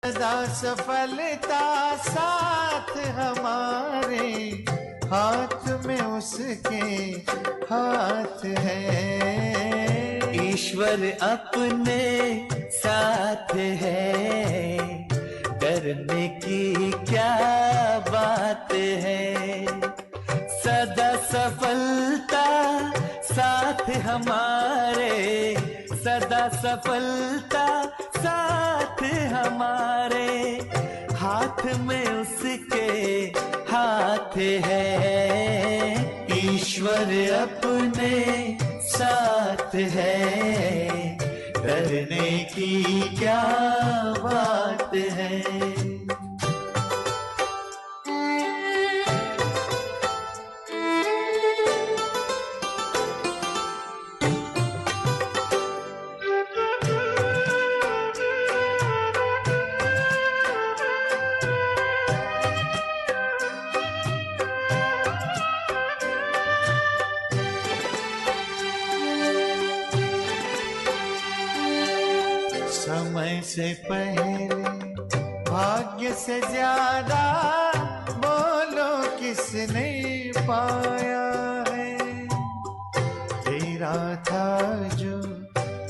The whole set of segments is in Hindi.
सदा सफलता साथ हमारे, हाथ में उसके हाथ है। ईश्वर अपने साथ है, डरने की क्या बात है। सदा सफलता साथ हमारे, सदा सफलता साथ हमारे, हाथ में उसके हाथ है। ईश्वर अपने साथ है, डरने की क्या बात है। समय से पहले भाग्य से ज्यादा बोलो किसने पाया है। तेरा था जो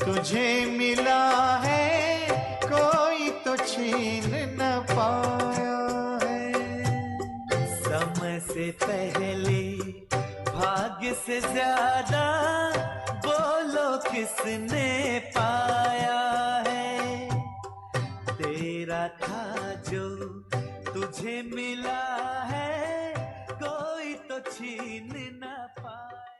तुझे मिला है, कोई तो छीन न पाया है। समय से पहले भाग्य से ज्यादा बोलो किसने पाया है। तेरा था जो तुझे मिला है, कोई तो छीन न पाए।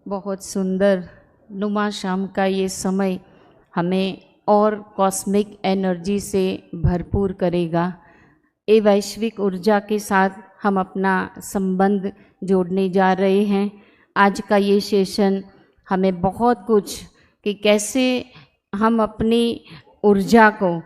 बहुत सुंदर नुमा शाम का ये समय हमें और कॉस्मिक एनर्जी से भरपूर करेगा। ये वैश्विक ऊर्जा के साथ हम अपना संबंध जोड़ने जा रहे हैं। आज का ये सेशन हमें बहुत कुछ कि कैसे हम अपनी ऊर्जा को,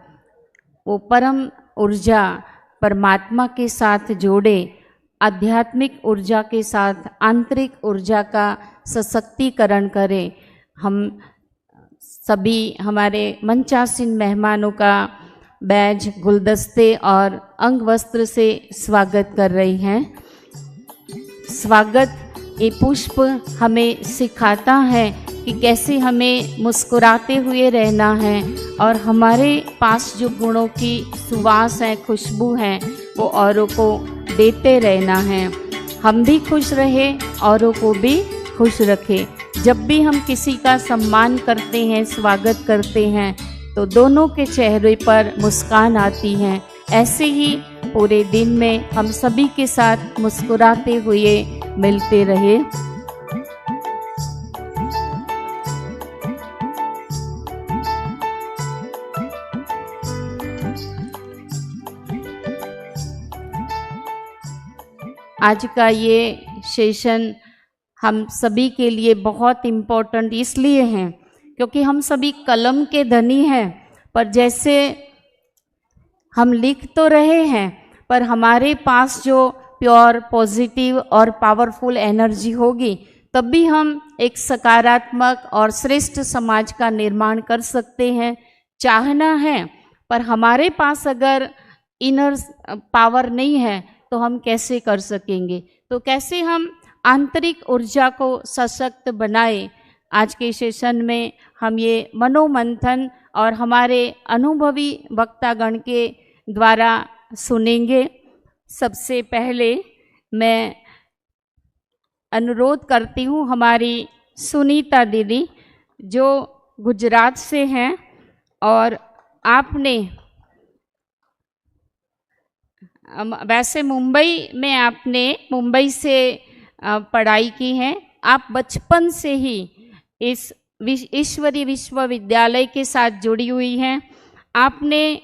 वो परम ऊर्जा परमात्मा के साथ जोड़े, आध्यात्मिक ऊर्जा के साथ आंतरिक ऊर्जा का सशक्तिकरण करें। हम सभी हमारे मंचासीन मेहमानों का बैज, गुलदस्ते और अंग वस्त्र से स्वागत कर रही हैं। स्वागत ये पुष्प हमें सिखाता है कि कैसे हमें मुस्कुराते हुए रहना है और हमारे पास जो गुणों की सुवास है, खुशबू है, वो औरों को देते रहना है। हम भी खुश रहे, औरों को भी खुश रखें। जब भी हम किसी का सम्मान करते हैं, स्वागत करते हैं, तो दोनों के चेहरे पर मुस्कान आती है। ऐसे ही पूरे दिन में हम सभी के साथ मुस्कुराते हुए मिलते रहे। आज का ये सेशन हम सभी के लिए बहुत इम्पोर्टेंट इसलिए हैं क्योंकि हम सभी कलम के धनी हैं, पर जैसे हम लिख तो रहे हैं, पर हमारे पास जो प्योर, पॉजिटिव और पावरफुल एनर्जी होगी, तब भी हम एक सकारात्मक और श्रेष्ठ समाज का निर्माण कर सकते हैं। चाहना है, पर हमारे पास अगर इनर पावर नहीं है तो हम कैसे कर सकेंगे। तो कैसे हम आंतरिक ऊर्जा को सशक्त बनाए, आज के सेशन में हम ये मनोमंथन और हमारे अनुभवी वक्तागण के द्वारा सुनेंगे। सबसे पहले मैं अनुरोध करती हूँ हमारी सुनीता दीदी, जो गुजरात से हैं और आपने वैसे मुंबई से पढ़ाई की है। आप बचपन से ही इस ईश्वरीय विश्वविद्यालय के साथ जुड़ी हुई हैं। आपने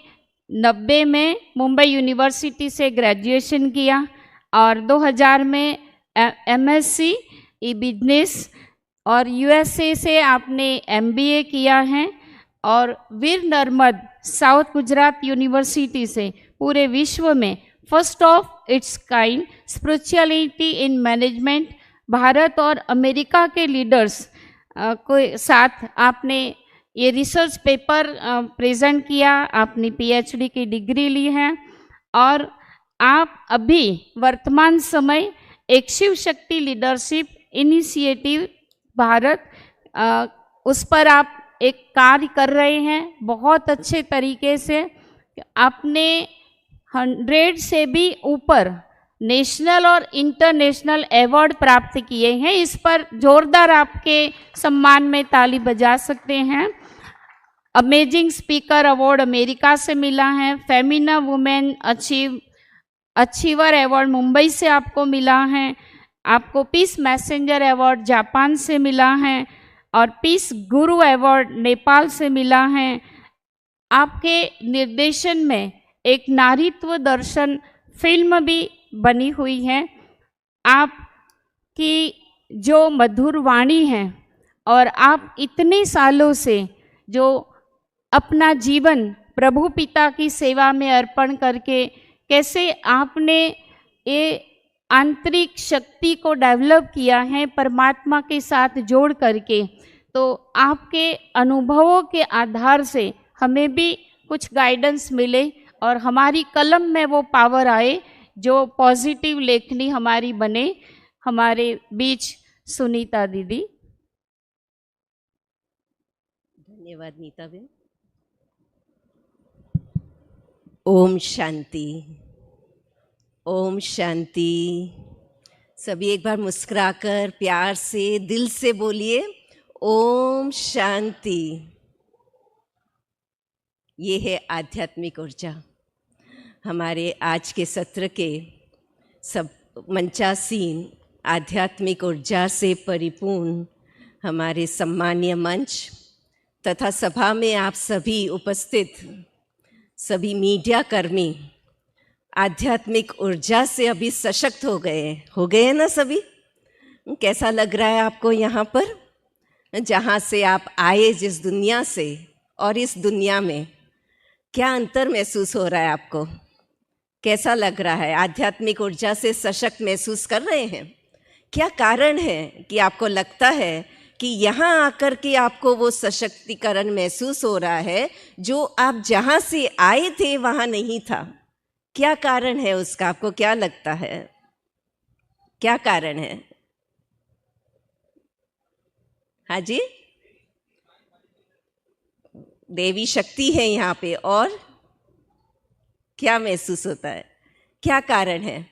90 में मुंबई यूनिवर्सिटी से ग्रेजुएशन किया और 2000 में एमएससी ई बिजनेस और यूएसए से आपने एमबीए किया है और वीर नर्मद साउथ गुजरात यूनिवर्सिटी से पूरे विश्व में first of its kind spirituality in management, Bharat और अमेरिका के लीडर्स को साथ आपने ये रिसर्च पेपर प्रेजेंट किया, आपने पीएचडी की डिग्री ली है और आप अभी वर्तमान समय एक शिव शक्ति लीडरशिप इनिशिएटिव भारत उस पर आप एक कार्य कर रहे हैं बहुत अच्छे तरीके से। आपने 100 से भी ऊपर नेशनल और इंटरनेशनल अवार्ड प्राप्त किए हैं। इस पर जोरदार आपके सम्मान में ताली बजा सकते हैं। अमेजिंग स्पीकर अवार्ड अमेरिका से मिला है, Femina women achiever award Mumbai से आपको मिला है, आपको पीस मैसेंजर अवार्ड जापान से मिला है और पीस गुरु अवार्ड नेपाल से मिला है। आपके निर्देशन में एक नारीत्व दर्शन फिल्म भी बनी हुई है। आपकी जो मधुर वाणी है और आप इतने सालों से जो अपना जीवन प्रभु पिता की सेवा में अर्पण करके कैसे आपने ये आंतरिक शक्ति को डेवलप किया है परमात्मा के साथ जोड़ करके, तो आपके अनुभवों के आधार से हमें भी कुछ गाइडेंस मिले और हमारी कलम में वो पावर आए जो पॉजिटिव लेखनी हमारी बने। हमारे बीच सुनीता दीदी। धन्यवाद नीता बेन। ओम शांति, ओम शांति। सभी एक बार मुस्कुराकर प्यार से दिल से बोलिए ओम शांति। ये है आध्यात्मिक ऊर्जा। हमारे आज के सत्र के सब मंचासीन आध्यात्मिक ऊर्जा से परिपूर्ण हमारे सम्मानीय मंच तथा सभा में आप सभी उपस्थित सभी मीडिया कर्मी आध्यात्मिक ऊर्जा से अभी सशक्त हो गए ना सभी। कैसा लग रहा है आपको यहाँ पर, जहाँ से आप आए, जिस दुनिया से और इस दुनिया में क्या अंतर महसूस हो रहा है आपको? कैसा लग रहा है? आध्यात्मिक ऊर्जा से सशक्त महसूस कर रहे हैं? क्या कारण है कि आपको लगता है कि यहाँ आकर के आपको वो सशक्तिकरण महसूस हो रहा है जो आप जहाँ से आए थे वहाँ नहीं था? क्या कारण है उसका? आपको क्या लगता है, क्या कारण है? हाँ जी, देवी शक्ति है यहाँ पे। और क्या महसूस होता है? क्या कारण है?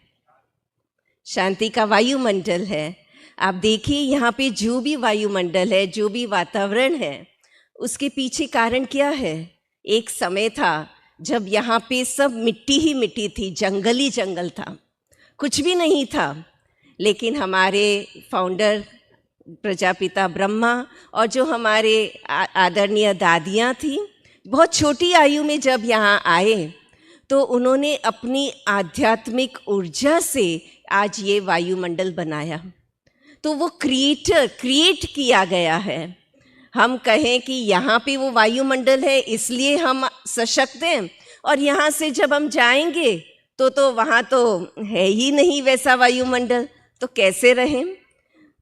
शांति का वायुमंडल है। आप देखिए यहाँ पे जो भी वायुमंडल है, जो भी वातावरण है, उसके पीछे कारण क्या है? एक समय था जब यहाँ पे सब मिट्टी ही मिट्टी थी, जंगल ही जंगल था, कुछ भी नहीं था। लेकिन हमारे फाउंडर प्रजापिता ब्रह्मा और जो हमारे आदरणीय दादियाँ थी, बहुत छोटी आयु में जब यहाँ आए तो उन्होंने अपनी आध्यात्मिक ऊर्जा से आज ये वायुमंडल बनाया। तो वो क्रिएट किया गया है। हम कहें कि यहाँ पे वो वायुमंडल है इसलिए हम सशक्त हैं, और यहाँ से जब हम जाएंगे तो वहाँ तो है ही नहीं वैसा वायुमंडल, तो कैसे रहें?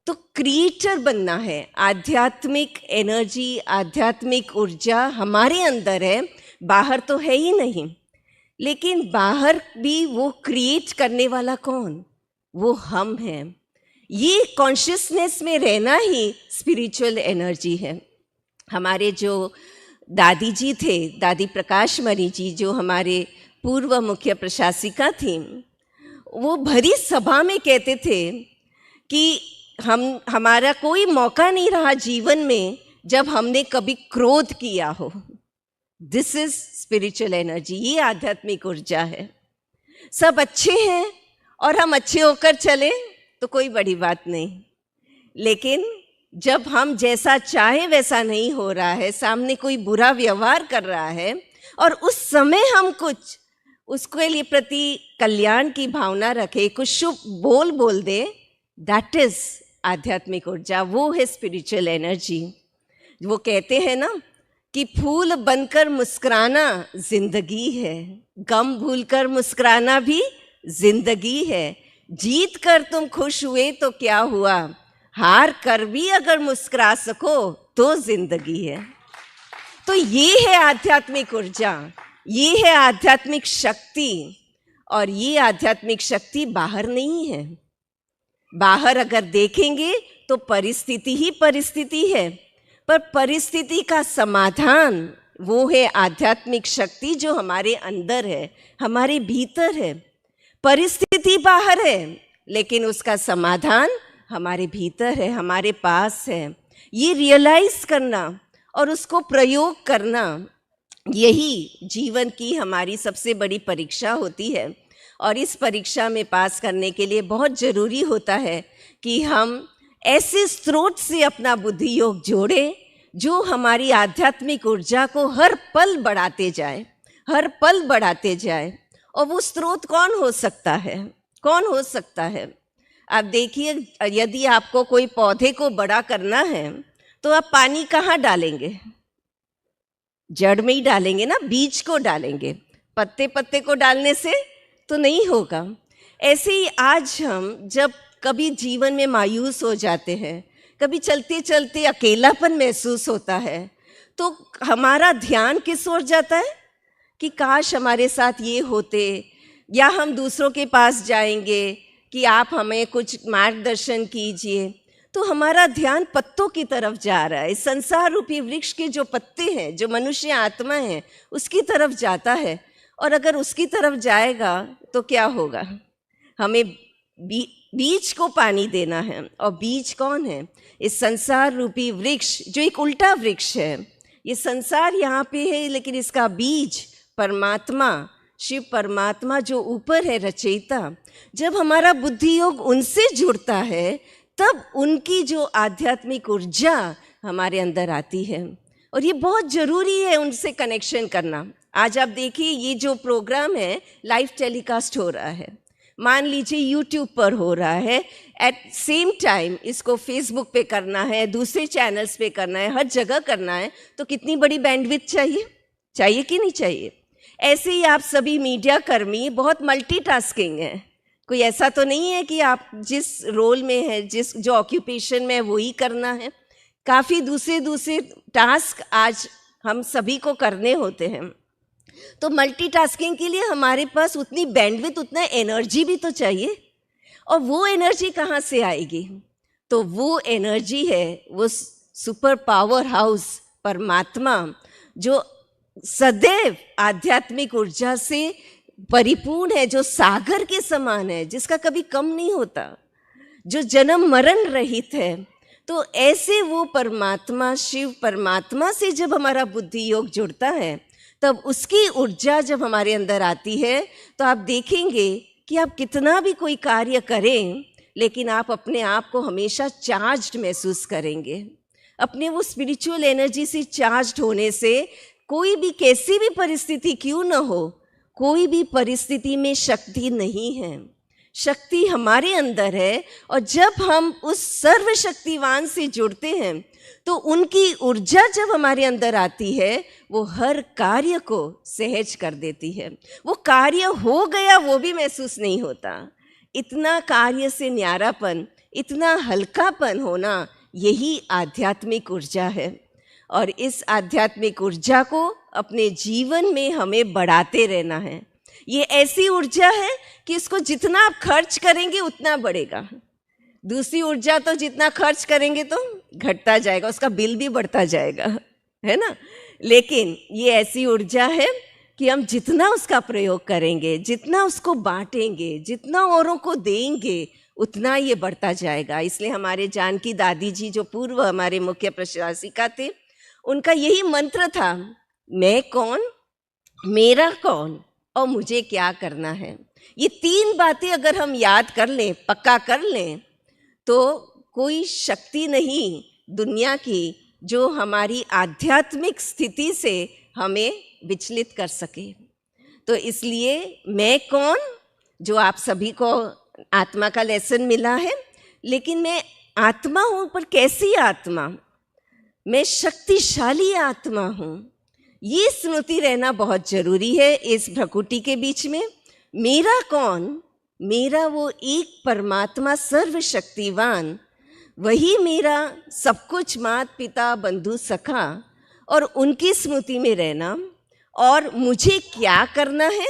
तो क्रिएटर बनना है। आध्यात्मिक एनर्जी, आध्यात्मिक ऊर्जा हमारे अंदर है, बाहर तो है ही नहीं। लेकिन बाहर भी वो क्रिएट करने वाला कौन? वो हम हैं। ये कॉन्शियसनेस में रहना ही स्पिरिचुअल एनर्जी है। हमारे जो दादी जी थे, दादी प्रकाश मणि जी, जो हमारे पूर्व मुख्य प्रशासिका थी, वो भरी सभा में कहते थे कि हमारा कोई मौका नहीं रहा जीवन में जब हमने कभी क्रोध किया हो। This is spiritual energy. ये आध्यात्मिक ऊर्जा है। सब अच्छे हैं और हम अच्छे होकर चले तो कोई बड़ी बात नहीं, लेकिन जब हम जैसा चाहे वैसा नहीं हो रहा है, सामने कोई बुरा व्यवहार कर रहा है और उस समय हम कुछ उसके लिए प्रति कल्याण की भावना रखे, कुछ शुभ बोल दे, दैट इज आध्यात्मिक ऊर्जा। वो है स्पिरिचुअल एनर्जी। वो कहते हैं ना कि फूल बनकर मुस्कुराना जिंदगी है, गम भूलकर मुस्कुराना भी जिंदगी है, जीत कर तुम खुश हुए तो क्या हुआ, हार कर भी अगर मुस्कुरा सको तो जिंदगी है। तो ये है आध्यात्मिक ऊर्जा, ये है आध्यात्मिक शक्ति। और ये आध्यात्मिक शक्ति बाहर नहीं है। बाहर अगर देखेंगे तो परिस्थिति ही परिस्थिति है, पर परिस्थिति का समाधान वो है आध्यात्मिक शक्ति जो हमारे अंदर है, हमारे भीतर है। परिस्थिति बाहर है, लेकिन उसका समाधान हमारे भीतर है, हमारे पास है। ये रियलाइज करना और उसको प्रयोग करना, यही जीवन की हमारी सबसे बड़ी परीक्षा होती है। और इस परीक्षा में पास करने के लिए बहुत ज़रूरी होता है कि हम ऐसे स्रोत से अपना बुद्धि योग जोड़ें जो हमारी आध्यात्मिक ऊर्जा को हर पल बढ़ाते जाए, हर पल बढ़ाते जाए। और वो स्रोत कौन हो सकता है, कौन हो सकता है? आप देखिए, यदि आपको कोई पौधे को बड़ा करना है तो आप पानी कहाँ डालेंगे? जड़ में ही डालेंगे ना, बीज को डालेंगे। पत्ते पत्ते को डालने से तो नहीं होगा। ऐसे ही आज हम जब कभी जीवन में मायूस हो जाते हैं, कभी चलते चलते अकेलापन महसूस होता है, तो हमारा ध्यान किस ओर जाता है कि काश हमारे साथ ये होते, या हम दूसरों के पास जाएंगे कि आप हमें कुछ मार्गदर्शन कीजिए। तो हमारा ध्यान पत्तों की तरफ जा रहा है। संसार रूपी वृक्ष के जो पत्ते हैं, जो मनुष्य आत्मा है, उसकी तरफ जाता है। और अगर उसकी तरफ जाएगा तो क्या होगा? हमें बीज को पानी देना है। और बीज कौन है? इस संसार रूपी वृक्ष जो एक उल्टा वृक्ष है। ये संसार यहाँ पे है, लेकिन इसका बीज परमात्मा, शिव परमात्मा जो ऊपर है, रचयिता। जब हमारा बुद्धि योग उनसे जुड़ता है, तब उनकी जो आध्यात्मिक ऊर्जा हमारे अंदर आती है। और ये बहुत ज़रूरी है उनसे कनेक्शन करना। आज आप देखिए, ये जो प्रोग्राम है लाइव टेलीकास्ट हो रहा है। मान लीजिए यूट्यूब पर हो रहा है, एट सेम टाइम इसको फेसबुक पे करना है, दूसरे चैनल्स पे करना है, हर जगह करना है, तो कितनी बड़ी बैंडविड्थ चाहिए, चाहिए कि नहीं चाहिए? ऐसे ही आप सभी मीडिया कर्मी बहुत मल्टीटास्किंग हैं। कोई ऐसा तो नहीं है कि आप जिस रोल में है, जो ऑक्यूपेशन में है, वही करना है। काफ़ी दूसरे टास्क आज हम सभी को करने होते हैं। तो मल्टीटास्किंग के लिए हमारे पास उतनी बैंडविड्थ, उतना एनर्जी भी तो चाहिए। और वो एनर्जी कहाँ से आएगी? तो वो एनर्जी है वो सुपर पावर हाउस परमात्मा, जो सदैव आध्यात्मिक ऊर्जा से परिपूर्ण है, जो सागर के समान है, जिसका कभी कम नहीं होता, जो जन्म मरण रहित है। तो ऐसे वो परमात्मा, शिव परमात्मा से जब हमारा बुद्धि योग जुड़ता है, तब उसकी ऊर्जा जब हमारे अंदर आती है, तो आप देखेंगे कि आप कितना भी कोई कार्य करें, लेकिन आप अपने आप को हमेशा चार्ज्ड महसूस करेंगे। अपने वो स्पिरिचुअल एनर्जी से चार्ज्ड होने से कोई भी, कैसी भी परिस्थिति क्यों न हो, कोई भी परिस्थिति में शक्ति नहीं है। शक्ति हमारे अंदर है। और जब हम उस सर्वशक्तिवान से जुड़ते हैं, तो उनकी ऊर्जा जब हमारे अंदर आती है, वो हर कार्य को सहज कर देती है। वो कार्य हो गया वो भी महसूस नहीं होता। इतना कार्य से न्यारापन, इतना हल्कापन होना, यही आध्यात्मिक ऊर्जा है। और इस आध्यात्मिक ऊर्जा को अपने जीवन में हमें बढ़ाते रहना है। ये ऐसी ऊर्जा है कि इसको जितना आप खर्च करेंगे उतना बढ़ेगा। दूसरी ऊर्जा तो जितना खर्च करेंगे तो घटता जाएगा, उसका बिल भी बढ़ता जाएगा, है ना। लेकिन ये ऐसी ऊर्जा है कि हम जितना उसका प्रयोग करेंगे, जितना उसको बांटेंगे, जितना औरों को देंगे, उतना ये बढ़ता जाएगा। इसलिए हमारे जानकी दादी जी, जो पूर्व हमारे मुख्य प्रशासिका थे, उनका यही मंत्र था, मैं कौन, मेरा कौन और मुझे क्या करना है। ये तीन बातें अगर हम याद कर लें, पक्का कर लें, तो कोई शक्ति नहीं दुनिया की जो हमारी आध्यात्मिक स्थिति से हमें विचलित कर सके। तो इसलिए मैं कौन, जो आप सभी को आत्मा का लेसन मिला है, लेकिन मैं आत्मा हूँ, पर कैसी आत्मा? मैं शक्तिशाली आत्मा हूँ। ये स्मृति रहना बहुत जरूरी है इस प्रकृति के बीच में। मेरा कौन? मेरा वो एक परमात्मा सर्वशक्तिवान, वही मेरा सब कुछ, माता पिता बंधु सखा, और उनकी स्मृति में रहना। और मुझे क्या करना है?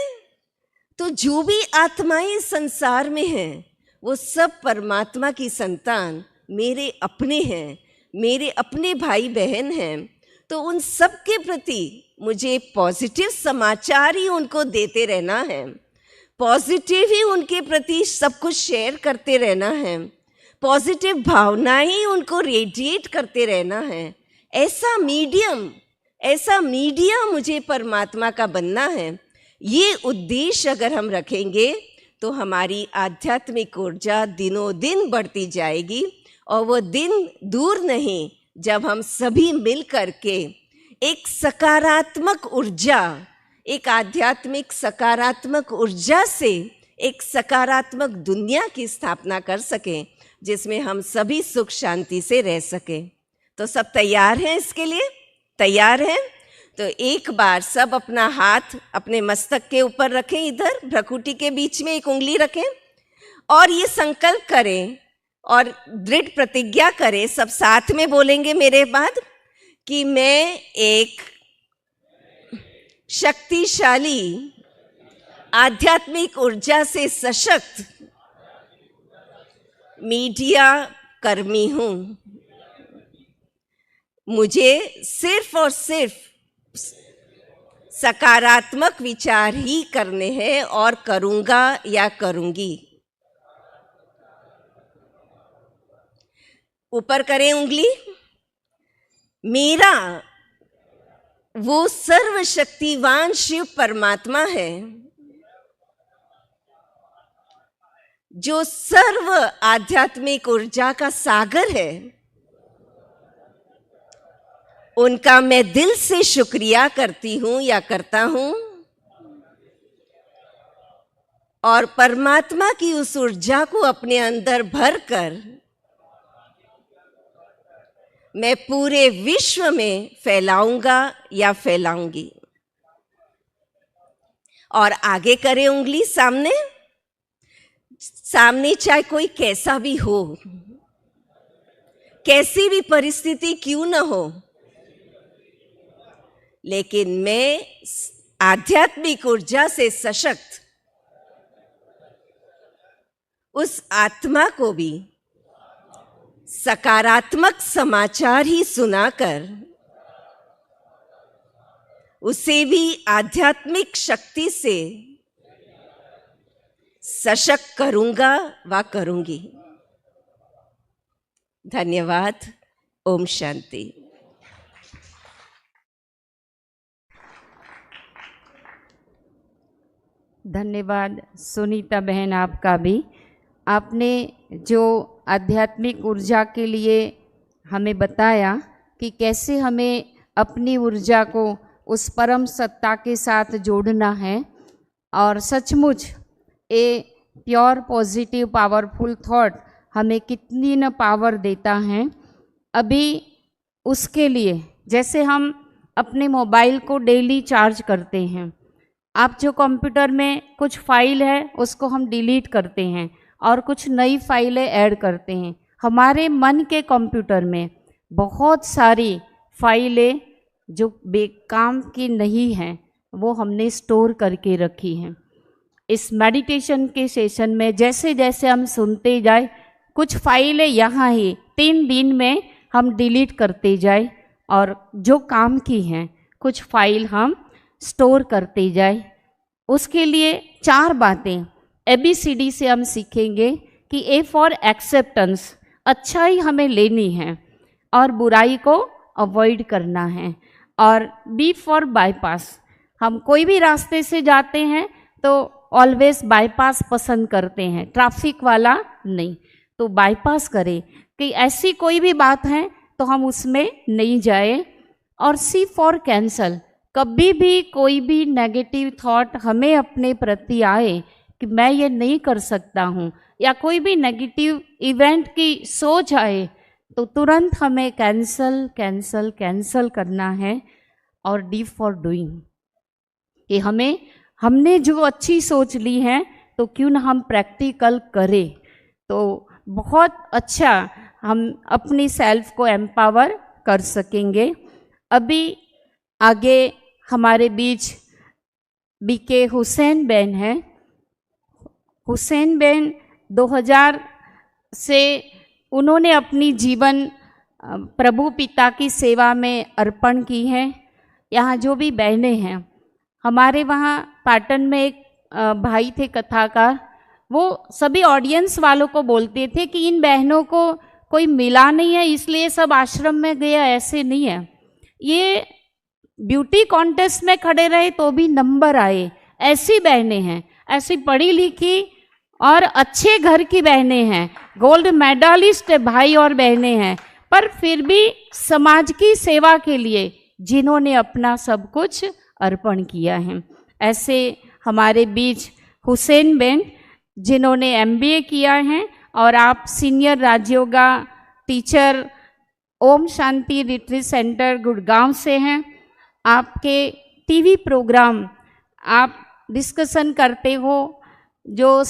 तो जो भी आत्माएं संसार में हैं वो सब परमात्मा की संतान मेरे अपने हैं, मेरे अपने भाई बहन हैं। तो उन सब के प्रति मुझे पॉजिटिव समाचार ही उनको देते रहना है, पॉजिटिव ही उनके प्रति सब कुछ शेयर करते रहना है, पॉजिटिव भावनाएं ही उनको रेडिएट करते रहना है। ऐसा मीडियम मुझे परमात्मा का बनना है। ये उद्देश्य अगर हम रखेंगे तो हमारी आध्यात्मिक ऊर्जा दिनों दिन बढ़ती जाएगी। और वो दिन दूर नहीं जब हम सभी मिल करके एक सकारात्मक ऊर्जा, एक आध्यात्मिक सकारात्मक ऊर्जा से एक सकारात्मक दुनिया की स्थापना कर सकें, जिसमें हम सभी सुख शांति से रह सकें। तो सब तैयार हैं इसके लिए? तैयार हैं? तो एक बार सब अपना हाथ अपने मस्तक के ऊपर रखें, इधर भ्रकुटी के बीच में एक उंगली रखें और ये संकल्प करें और दृढ़ प्रतिज्ञा करें, सब साथ में बोलेंगे मेरे बाद, कि मैं एक शक्तिशाली आध्यात्मिक ऊर्जा से सशक्त मीडिया कर्मी हूं। मुझे सिर्फ और सिर्फ सकारात्मक विचार ही करने हैं और करूंगा या करूंगी। ऊपर करें उंगली। मेरा वो सर्वशक्तिवान शिव परमात्मा है जो सर्व आध्यात्मिक ऊर्जा का सागर है। उनका मैं दिल से शुक्रिया करती हूं या करता हूं, और परमात्मा की उस ऊर्जा को अपने अंदर भरकर मैं पूरे विश्व में फैलाऊंगा या फैलाऊंगी। और आगे करें उंगली सामने। सामने चाहे कोई कैसा भी हो, कैसी भी परिस्थिति क्यों न हो, लेकिन मैं आध्यात्मिक ऊर्जा से सशक्त उस आत्मा को भी सकारात्मक समाचार ही सुनाकर उसे भी आध्यात्मिक शक्ति से सशक्त करूंगा व करूंगी। धन्यवाद। ओम शांति। धन्यवाद सुनीता बहन, आपका भी। आपने जो आध्यात्मिक ऊर्जा के लिए हमें बताया कि कैसे हमें अपनी ऊर्जा को उस परम सत्ता के साथ जोड़ना है, और सचमुच ये प्योर पॉजिटिव पावरफुल थॉट हमें कितनी न पावर देता है। अभी उसके लिए जैसे हम अपने मोबाइल को डेली चार्ज करते हैं, आप जो कंप्यूटर में कुछ फाइल है उसको हम डिलीट करते हैं और कुछ नई फाइलें ऐड करते हैं। हमारे मन के कंप्यूटर में बहुत सारी फाइलें जो बेकाम की नहीं हैं वो हमने स्टोर करके रखी हैं। इस मेडिटेशन के सेशन में जैसे जैसे हम सुनते जाए, कुछ फाइलें यहाँ ही 3 दिन में हम डिलीट करते जाए, और जो काम की हैं कुछ फाइल हम स्टोर करते जाए। उसके लिए 4 बातें ABCD से हम सीखेंगे कि A फॉर एक्सेप्टेंस, अच्छाई हमें लेनी है और बुराई को अवॉइड करना है, और B फॉर बाईपास, हम कोई भी रास्ते से जाते हैं तो ऑलवेज बाईपास पसंद करते हैं, ट्रैफिक वाला नहीं, तो बाईपास करें कि ऐसी कोई भी बात है तो हम उसमें नहीं जाए। और C फॉर कैंसल, कभी भी कोई भी नेगेटिव थॉट हमें अपने प्रति आए कि मैं ये नहीं कर सकता हूँ, या कोई भी नेगेटिव इवेंट की सोच आए तो तुरंत हमें कैंसल कैंसल कैंसल करना है। और D फॉर डूइंग, ये हमने जो अच्छी सोच ली है तो क्यों ना हम प्रैक्टिकल करें, तो बहुत अच्छा हम अपनी सेल्फ को एम्पावर कर सकेंगे। अभी आगे हमारे बीच बीके हुसैन बहन है। हुसैन बहन 2000 से उन्होंने अपनी जीवन प्रभु पिता की सेवा में अर्पण की है। यहाँ जो भी बहनें हैं, हमारे वहाँ पाटन में एक भाई थे कथाकार, वो सभी ऑडियंस वालों को बोलते थे कि इन बहनों को कोई मिला नहीं है इसलिए सब आश्रम में गया, ऐसे नहीं है। ये ब्यूटी कॉन्टेस्ट में खड़े रहे तो भी नंबर आए, ऐसी बहनें हैं, ऐसी पढ़ी लिखी और अच्छे घर की बहनें हैं, गोल्ड मेडलिस्ट भाई और बहनें हैं, पर फिर भी समाज की सेवा के लिए जिन्होंने अपना सब कुछ अर्पण किया है। ऐसे हमारे बीच हुसैन बहन जिन्होंने MBA किया है और आप senior Rajyoga teacher Om Shanti retreat centre Gurgaon से हैं। आपके टीवी प्रोग्राम आप डिस्कशन करते हो जो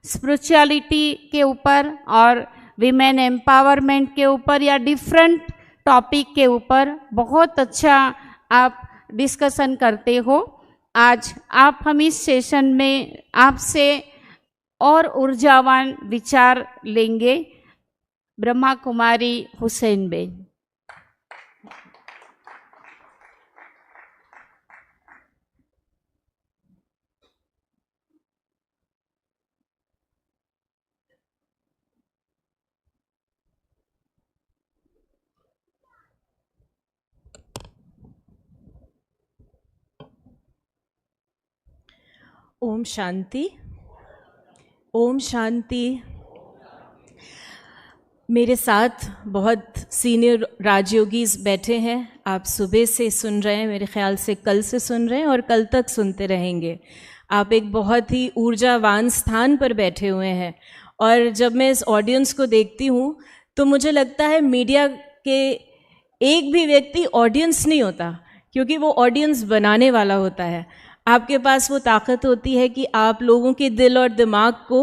स्पिरिचुअलिटी के ऊपर और विमेन एम्पावरमेंट के ऊपर या डिफरेंट टॉपिक के ऊपर बहुत अच्छा आप डिस्कशन करते हो। आज आप हम इस सेशन में आपसे और ऊर्जावान विचार लेंगे। ब्रह्मा कुमारी हुसैन बेन। ओम शांति, ओम शांति। मेरे साथ बहुत सीनियर राजयोगीज बैठे हैं। आप सुबह से सुन रहे हैं, मेरे ख्याल से कल से सुन रहे हैं और कल तक सुनते रहेंगे। आप एक बहुत ही ऊर्जावान स्थान पर बैठे हुए हैं और जब मैं इस ऑडियंस को देखती हूँ तो मुझे लगता है मीडिया के एक भी व्यक्ति ऑडियंस नहीं होता, क्योंकि वो ऑडियंस बनाने वाला होता है। आपके पास वो ताकत होती है कि आप लोगों के दिल और दिमाग को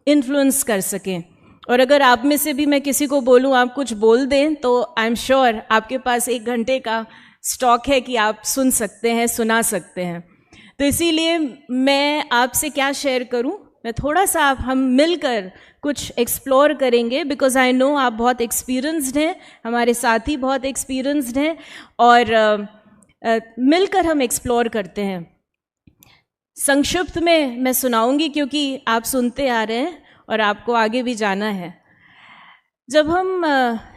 इन्फ्लुएंस कर सकें। और अगर आप में से भी मैं किसी को बोलूँ आप कुछ बोल दें तो आई एम श्योर आपके पास 1 घंटे का स्टॉक है कि आप सुन सकते हैं, सुना सकते हैं। तो इसीलिए मैं आपसे क्या शेयर करूँ, मैं थोड़ा सा हम मिलकर कुछ एक्सप्लोर करेंगे, बिकॉज आई नो आप बहुत एक्सपीरियंस्ड हैं, हमारे साथी बहुत एक्सपीरियंस्ड हैं और मिलकर हम एक्सप्लोर करते हैं। संक्षिप्त में मैं सुनाऊंगी क्योंकि आप सुनते आ रहे हैं और आपको आगे भी जाना है। जब हम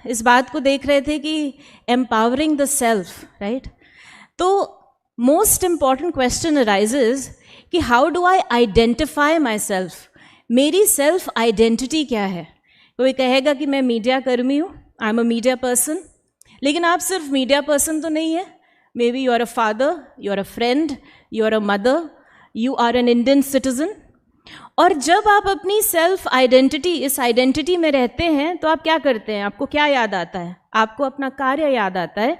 इस बात को देख रहे थे कि एम्पावरिंग द सेल्फ, राइट, तो मोस्ट इम्पॉर्टेंट क्वेश्चन अराइजेज कि how do I identify myself. मेरी सेल्फ आइडेंटिटी क्या है। कोई कहेगा कि मैं मीडिया कर्मी हूँ, I am a media person, लेकिन आप सिर्फ मीडिया पर्सन तो नहीं है। Maybe you are a father, you are a friend, you are a mother, you are an Indian citizen. और जब आप अपनी सेल्फ आइडेंटिटी, इस आइडेंटिटी में रहते हैं तो आप क्या करते हैं, आपको क्या याद आता है? आपको अपना कार्य याद आता है,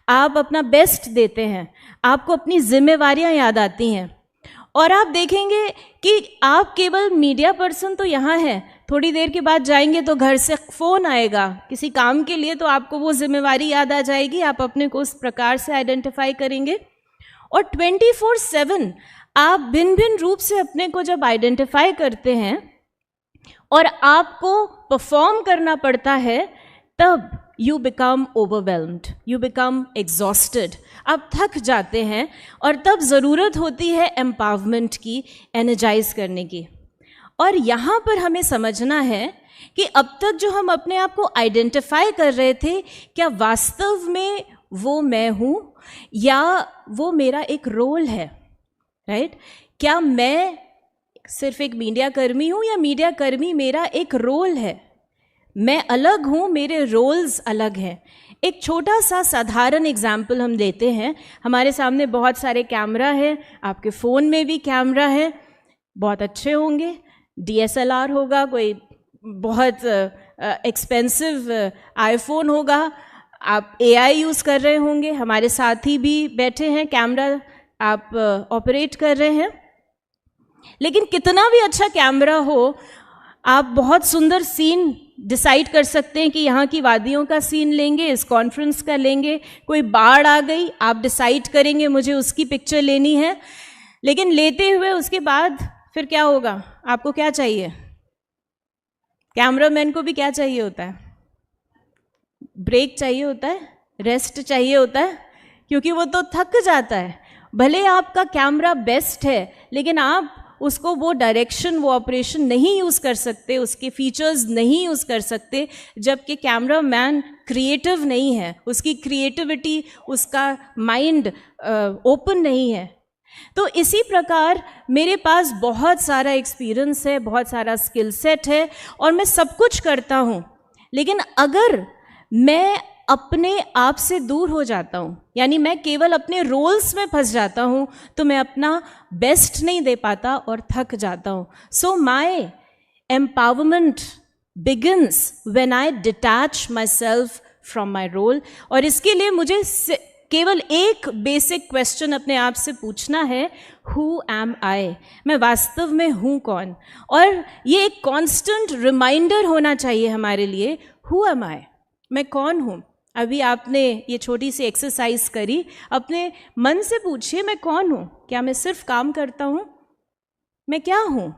आप अपना बेस्ट देते हैं, आपको अपनी जिम्मेवारियां याद आती हैं। और आप देखेंगे कि आप केवल मीडिया पर्सन तो यहाँ है, थोड़ी देर के बाद जाएंगे तो घर से फ़ोन आएगा किसी काम के लिए, तो आपको वो जिम्मेवारी याद आ जाएगी, आप अपने को उस प्रकार से आइडेंटिफाई करेंगे। और 24/7 आप भिन्न भिन्न रूप से अपने को जब आइडेंटिफाई करते हैं और आपको परफॉर्म करना पड़ता है, तब you become overwhelmed, you become exhausted, आप थक जाते हैं और तब ज़रूरत होती है एम्पावरमेंट की, एनर्जाइज करने की। और यहाँ पर हमें समझना है कि अब तक जो हम अपने आप को आइडेंटिफाई कर रहे थे, क्या वास्तव में वो मैं हूँ या वो मेरा एक रोल है, राइट? क्या मैं सिर्फ एक मीडिया कर्मी हूँ या मीडिया कर्मी मेरा एक रोल है? मैं अलग हूँ, मेरे रोल्स अलग हैं। एक छोटा सा साधारण एग्जाम्पल हम लेते हैं। हमारे सामने बहुत सारे कैमरा हैं, आपके फ़ोन में भी कैमरा है, बहुत अच्छे होंगे, DSLR होगा, कोई बहुत एक्सपेंसिव आईफोन होगा, आप AI यूज़ कर रहे होंगे, हमारे साथी भी बैठे हैं, कैमरा आप ऑपरेट कर रहे हैं। लेकिन कितना भी अच्छा कैमरा हो, आप बहुत सुंदर सीन डिसाइड कर सकते हैं कि यहाँ की वादियों का सीन लेंगे, इस कॉन्फ्रेंस का लेंगे, कोई बाढ़ आ गई, आप डिसाइड करेंगे मुझे उसकी पिक्चर लेनी है, लेकिन लेते हुए उसके बाद फिर क्या होगा? आपको क्या चाहिए? कैमरामैन को भी क्या चाहिए होता है? ब्रेक चाहिए होता है, रेस्ट चाहिए होता है, क्योंकि वो तो थक जाता है। भले आपका कैमरा बेस्ट है, लेकिन आप उसको वो डायरेक्शन, वो ऑपरेशन नहीं यूज़ कर सकते, उसके फीचर्स नहीं यूज़ कर सकते, जबकि कैमरा मैन क्रिएटिव नहीं है, उसकी क्रिएटिविटी, उसका माइंड ओपन नहीं है। तो इसी प्रकार मेरे पास बहुत सारा एक्सपीरियंस है, बहुत सारा स्किल सेट है और मैं सब कुछ करता हूँ, लेकिन अगर मैं अपने आप से दूर हो जाता हूँ, यानी मैं केवल अपने रोल्स में फंस जाता हूँ, तो मैं अपना बेस्ट नहीं दे पाता और थक जाता हूँ। So my empowerment begins when I detach myself from my role. और इसके लिए मुझे केवल एक बेसिक क्वेश्चन अपने आप से पूछना है, हु एम आई? मैं वास्तव में हूँ कौन? और ये एक कॉन्स्टेंट रिमाइंडर होना चाहिए हमारे लिए, हु एम आई? मैं कौन हूँ? अभी आपने ये छोटी सी एक्सरसाइज करी, अपने मन से पूछिए, मैं कौन हूँ? क्या मैं सिर्फ काम करता हूँ? मैं क्या हूँ?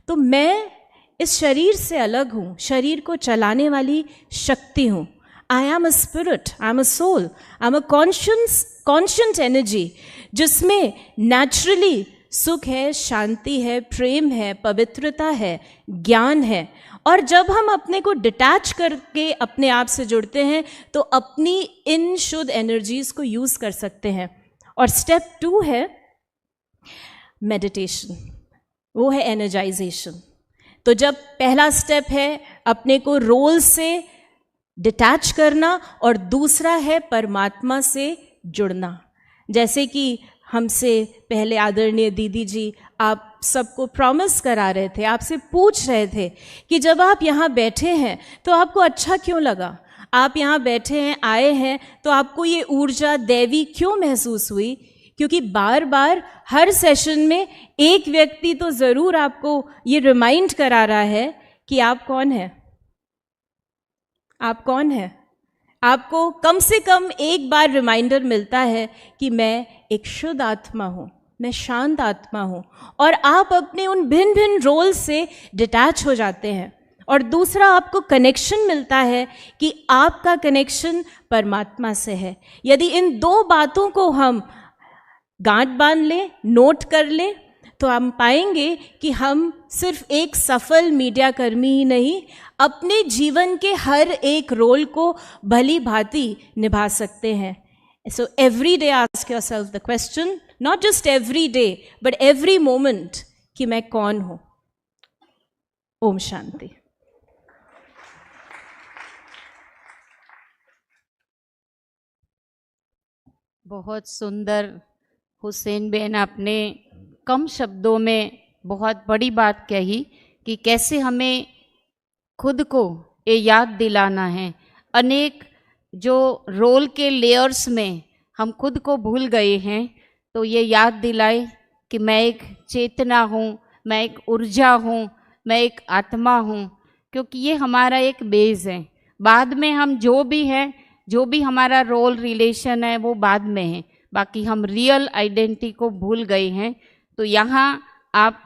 तो मैं इस शरीर से अलग हूँ, शरीर को चलाने वाली शक्ति हूँ। I am a spirit, I am a soul, I am a conscient energy, जिसमें नेचुरली सुख है, शांति है, प्रेम है, पवित्रता है, ज्ञान है। और जब हम अपने को डिटैच करके अपने आप से जुड़ते हैं, तो अपनी इन शुद्ध एनर्जीज को यूज़ कर सकते हैं। और स्टेप 2 है मेडिटेशन, वो है एनर्जाइजेशन। तो जब पहला स्टेप है अपने को रोल से डिटैच करना, और दूसरा है परमात्मा से जुड़ना। जैसे कि हमसे पहले आदरणीय दीदी जी आप सबको प्रॉमिस करा रहे थे, आपसे पूछ रहे थे कि जब आप यहाँ बैठे हैं तो आपको अच्छा क्यों लगा? आप यहाँ बैठे हैं, आए हैं, तो आपको ये ऊर्जा दैवी क्यों महसूस हुई? क्योंकि बार बार हर सेशन में एक व्यक्ति तो ज़रूर आपको ये रिमाइंड करा रहा है कि आप कौन हैं। आप कौन हैं? आपको कम से कम एक बार रिमाइंडर मिलता है कि मैं एक शुद्ध आत्मा हूँ, मैं शांत आत्मा हूँ, और आप अपने उन भिन्न भिन्न रोल से डिटैच हो जाते हैं। और दूसरा, आपको कनेक्शन मिलता है कि आपका कनेक्शन परमात्मा से है। यदि इन दो बातों को हम गांठ बांध लें, नोट कर लें, तो हम पाएंगे कि हम सिर्फ एक सफल मीडिया कर्मी ही नहीं, अपने जीवन के हर एक रोल को भली भांति निभा सकते हैं। So every day ask yourself the question, not just every day but every moment, कि मैं कौन हूं। ओम शांति। बहुत सुंदर हुसैन बहन, आपने कम शब्दों में बहुत बड़ी बात कही कि कैसे हमें खुद को ये याद दिलाना है। अनेक जो रोल के लेयर्स में हम खुद को भूल गए हैं, तो ये याद दिलाए कि मैं एक चेतना हूँ, मैं एक ऊर्जा हूँ, मैं एक आत्मा हूँ, क्योंकि ये हमारा एक बेस है। बाद में हम जो भी हैं, जो भी हमारा रोल रिलेशन है, वो बाद में है, बाकी हम रियल आइडेंटिटी को भूल गए हैं। तो यहाँ आप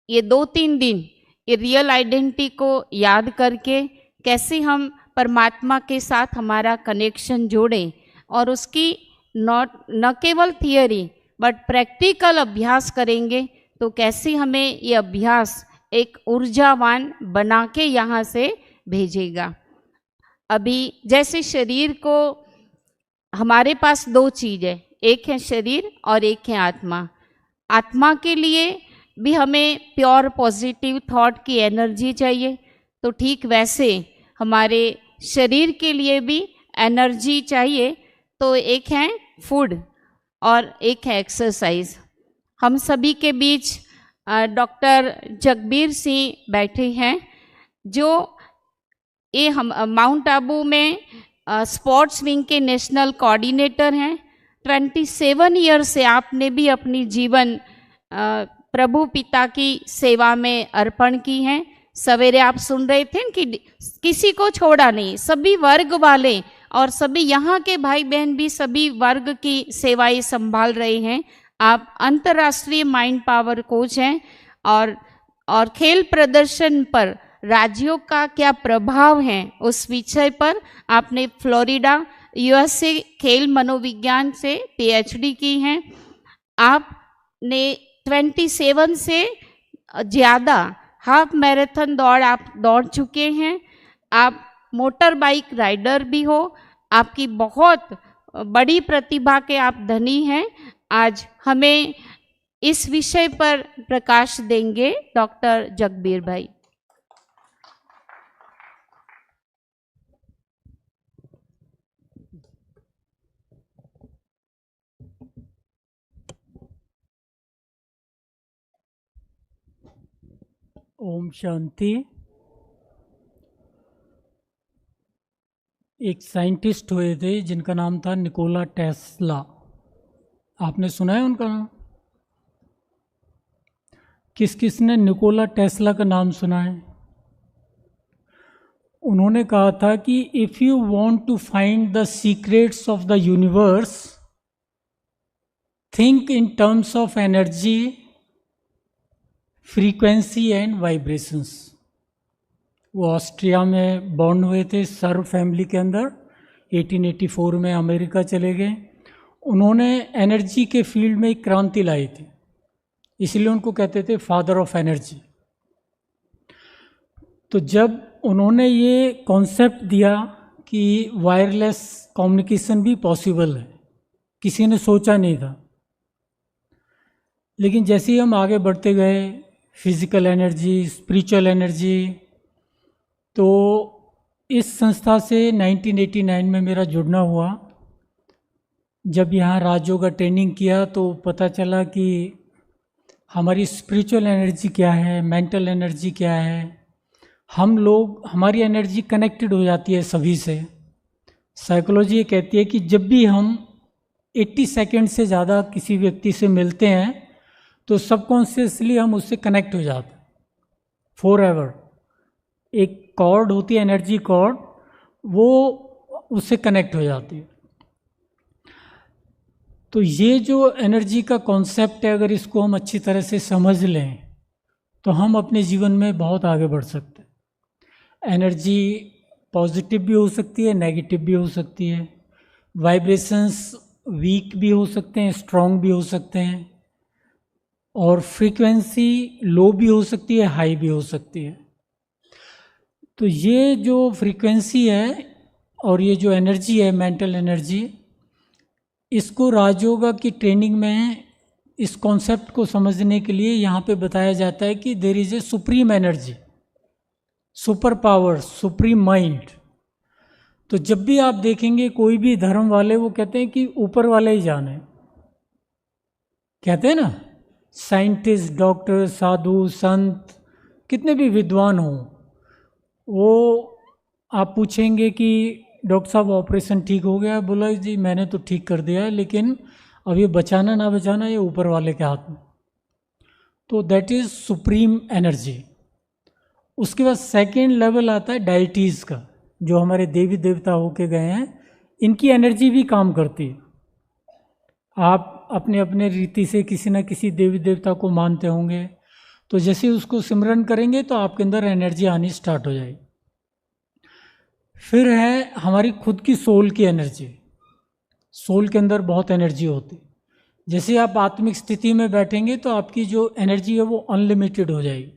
ये 2-3 दिन ये रियल आइडेंटिटी को याद करके कैसे हम परमात्मा के साथ हमारा कनेक्शन जोड़ें, और उसकी न केवल थियरी बट प्रैक्टिकल अभ्यास करेंगे, तो कैसे हमें ये अभ्यास एक ऊर्जावान बना के यहाँ से भेजेगा। अभी जैसे शरीर को, हमारे पास 2 चीज़ है, एक है शरीर और एक है आत्मा। आत्मा के लिए भी हमें प्योर पॉजिटिव थॉट की एनर्जी चाहिए, तो ठीक वैसे हमारे शरीर के लिए भी एनर्जी चाहिए। तो एक है फूड और एक है एक्सरसाइज। हम सभी के बीच डॉक्टर जगबीर सिंह बैठे हैं, जो ये हम माउंट आबू में स्पोर्ट्स विंग के नेशनल कोऑर्डिनेटर हैं। 27 ईयर से आपने भी अपनी जीवन प्रभु पिता की सेवा में अर्पण की हैं। सवेरे आप सुन रहे थे कि किसी को छोड़ा नहीं, सभी वर्ग वाले और सभी यहाँ के भाई बहन भी सभी वर्ग की सेवाएं संभाल रहे हैं। आप अंतर्राष्ट्रीय माइंड पावर कोच हैं और खेल प्रदर्शन पर राज्यों का क्या प्रभाव है उस विषय पर आपने फ्लोरिडा यूएसए खेल मनोविज्ञान से पीएचडी की है। आपने 27 से ज़्यादा हाफ मैराथन दौड़ आप दौड़ चुके हैं। आप मोटर बाइक राइडर भी हो। आपकी बहुत बड़ी प्रतिभा के आप धनी हैं। आज हमें इस विषय पर प्रकाश देंगे डॉक्टर जगबीर भाई। ओम शांति। एक साइंटिस्ट हुए थे जिनका नाम था निकोला टेस्ला। आपने सुना है उनका नाम? किस किस ने निकोला टेस्ला का नाम सुना है? उन्होंने कहा था कि if you want to find the secrets of the universe, think in terms of energy, frequency and vibrations. वो ऑस्ट्रिया में बॉर्न हुए थे, सर्व फैमिली के अंदर। 1884 में अमेरिका चले गए। उन्होंने एनर्जी के फील्ड में एक क्रांति लाई थी, इसलिए उनको कहते थे फादर ऑफ एनर्जी। तो जब उन्होंने ये कॉन्सेप्ट दिया कि वायरलेस कम्युनिकेशन भी पॉसिबल है, किसी ने सोचा नहीं था। लेकिन जैसे ही हम आगे बढ़ते गए, फिजिकल एनर्जी, स्पिरिचुअल एनर्जी, तो इस संस्था से 1989 में मेरा जुड़ना हुआ। जब यहाँ राजयोग ट्रेनिंग किया तो पता चला कि हमारी स्पिरिचुअल एनर्जी क्या है, मेंटल एनर्जी क्या है। हम लोग, हमारी एनर्जी कनेक्टेड हो जाती है सभी से। साइकोलॉजी ये कहती है कि जब भी हम 80 सेकेंड से ज़्यादा किसी व्यक्ति से मिलते हैं तो सबकॉन्शियसली हम उससे कनेक्ट हो जाते हैं फॉर एवर। एक कॉर्ड होती है, एनर्जी कॉर्ड, वो उससे कनेक्ट हो जाती है। तो ये जो एनर्जी का कॉन्सेप्ट है, अगर इसको हम अच्छी तरह से समझ लें तो हम अपने जीवन में बहुत आगे बढ़ सकते हैं। एनर्जी पॉजिटिव भी हो सकती है, नेगेटिव भी हो सकती है। वाइब्रेशंस वीक भी हो सकते हैं, स्ट्रॉन्ग भी हो सकते हैं, और फ्रीक्वेंसी लो भी हो सकती है, हाई भी हो सकती है। तो ये जो फ्रीक्वेंसी है और ये जो एनर्जी है, मेंटल एनर्जी, इसको राजयोगा की ट्रेनिंग में इस कॉन्सेप्ट को समझने के लिए यहाँ पे बताया जाता है कि there is a supreme energy, super power, supreme mind. तो जब भी आप देखेंगे कोई भी धर्म वाले वो कहते हैं कि ऊपर वाले ही जाने, कहते हैं ना। साइंटिस्ट, डॉक्टर, साधु, संत, कितने भी विद्वान हों, वो आप पूछेंगे कि डॉक्टर साहब ऑपरेशन ठीक हो गया? बोला जी मैंने तो ठीक कर दिया है, लेकिन अब ये बचाना ना बचाना ये ऊपर वाले के हाथ में। तो दैट इज़ सुप्रीम एनर्जी। उसके बाद सेकेंड लेवल आता है डाइटीज़ का, जो हमारे देवी देवता होके गए हैं, इनकी एनर्जी भी काम करती है। आप अपने अपने रीति से किसी न किसी देवी देवता को मानते होंगे, तो जैसे उसको सिमरन करेंगे तो आपके अंदर एनर्जी आनी स्टार्ट हो जाएगी। फिर है हमारी खुद की सोल की एनर्जी। सोल के अंदर बहुत एनर्जी होती है। जैसे आप आत्मिक स्थिति में बैठेंगे तो आपकी जो एनर्जी है वो अनलिमिटेड हो जाएगी।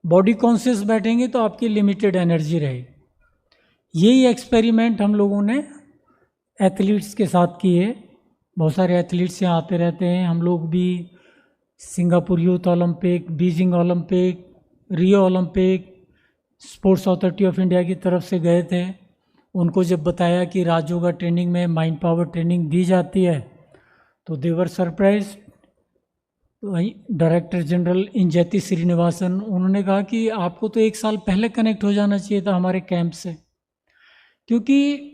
बॉडी कॉन्शियस बैठेंगे तो आपकी लिमिटेड एनर्जी रहेगी। यही एक्सपेरिमेंट हम लोगों ने एथलीट्स के साथ किए। बहुत सारे एथलीट्स यहाँ आते रहते हैं। हम लोग भी Singapore youth Olympic, Beijing Olympic, Rio Olympic, sports authority of India की तरफ से गए थे। उनको जब बताया कि राजयोगा ट्रेनिंग में माइंड पावर ट्रेनिंग दी जाती है तो दे वर सरप्राइज। वहीं डायरेक्टर जनरल इंजैती श्रीनिवासन, उन्होंने कहा कि आपको तो 1 साल पहले कनेक्ट हो जाना चाहिए था हमारे कैंप से, क्योंकि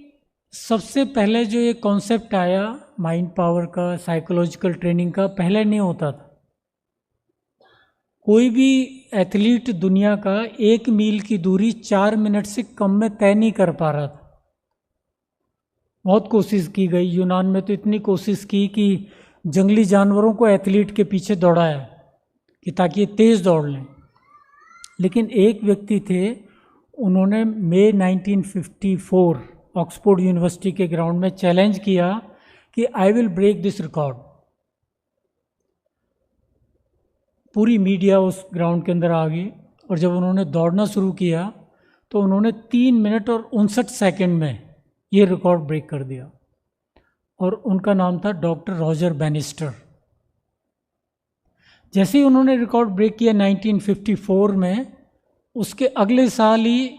सबसे पहले जो ये कॉन्सेप्ट आया माइंड पावर का, साइकोलॉजिकल ट्रेनिंग का, पहले नहीं होता था। कोई भी एथलीट दुनिया का 1 मील की दूरी 4 मिनट से कम में तय नहीं कर पा रहा था। बहुत कोशिश की गई, यूनान में तो इतनी कोशिश की कि जंगली जानवरों को एथलीट के पीछे दौड़ाया कि ताकि ये तेज़ दौड़ लें। लेकिन एक व्यक्ति थे, उन्होंने मई 1954 ऑक्सफोर्ड यूनिवर्सिटी के ग्राउंड में चैलेंज किया कि I will break this record. पूरी मीडिया उस ग्राउंड के अंदर आ गई और जब उन्होंने दौड़ना शुरू किया तो उन्होंने 3 मिनट और 59 सेकंड में ये रिकॉर्ड ब्रेक कर दिया और उनका नाम था डॉक्टर रॉजर बैनिस्टर। जैसे ही उन्होंने रिकॉर्ड ब्रेक किया 1954 में, उसके अगले साल ही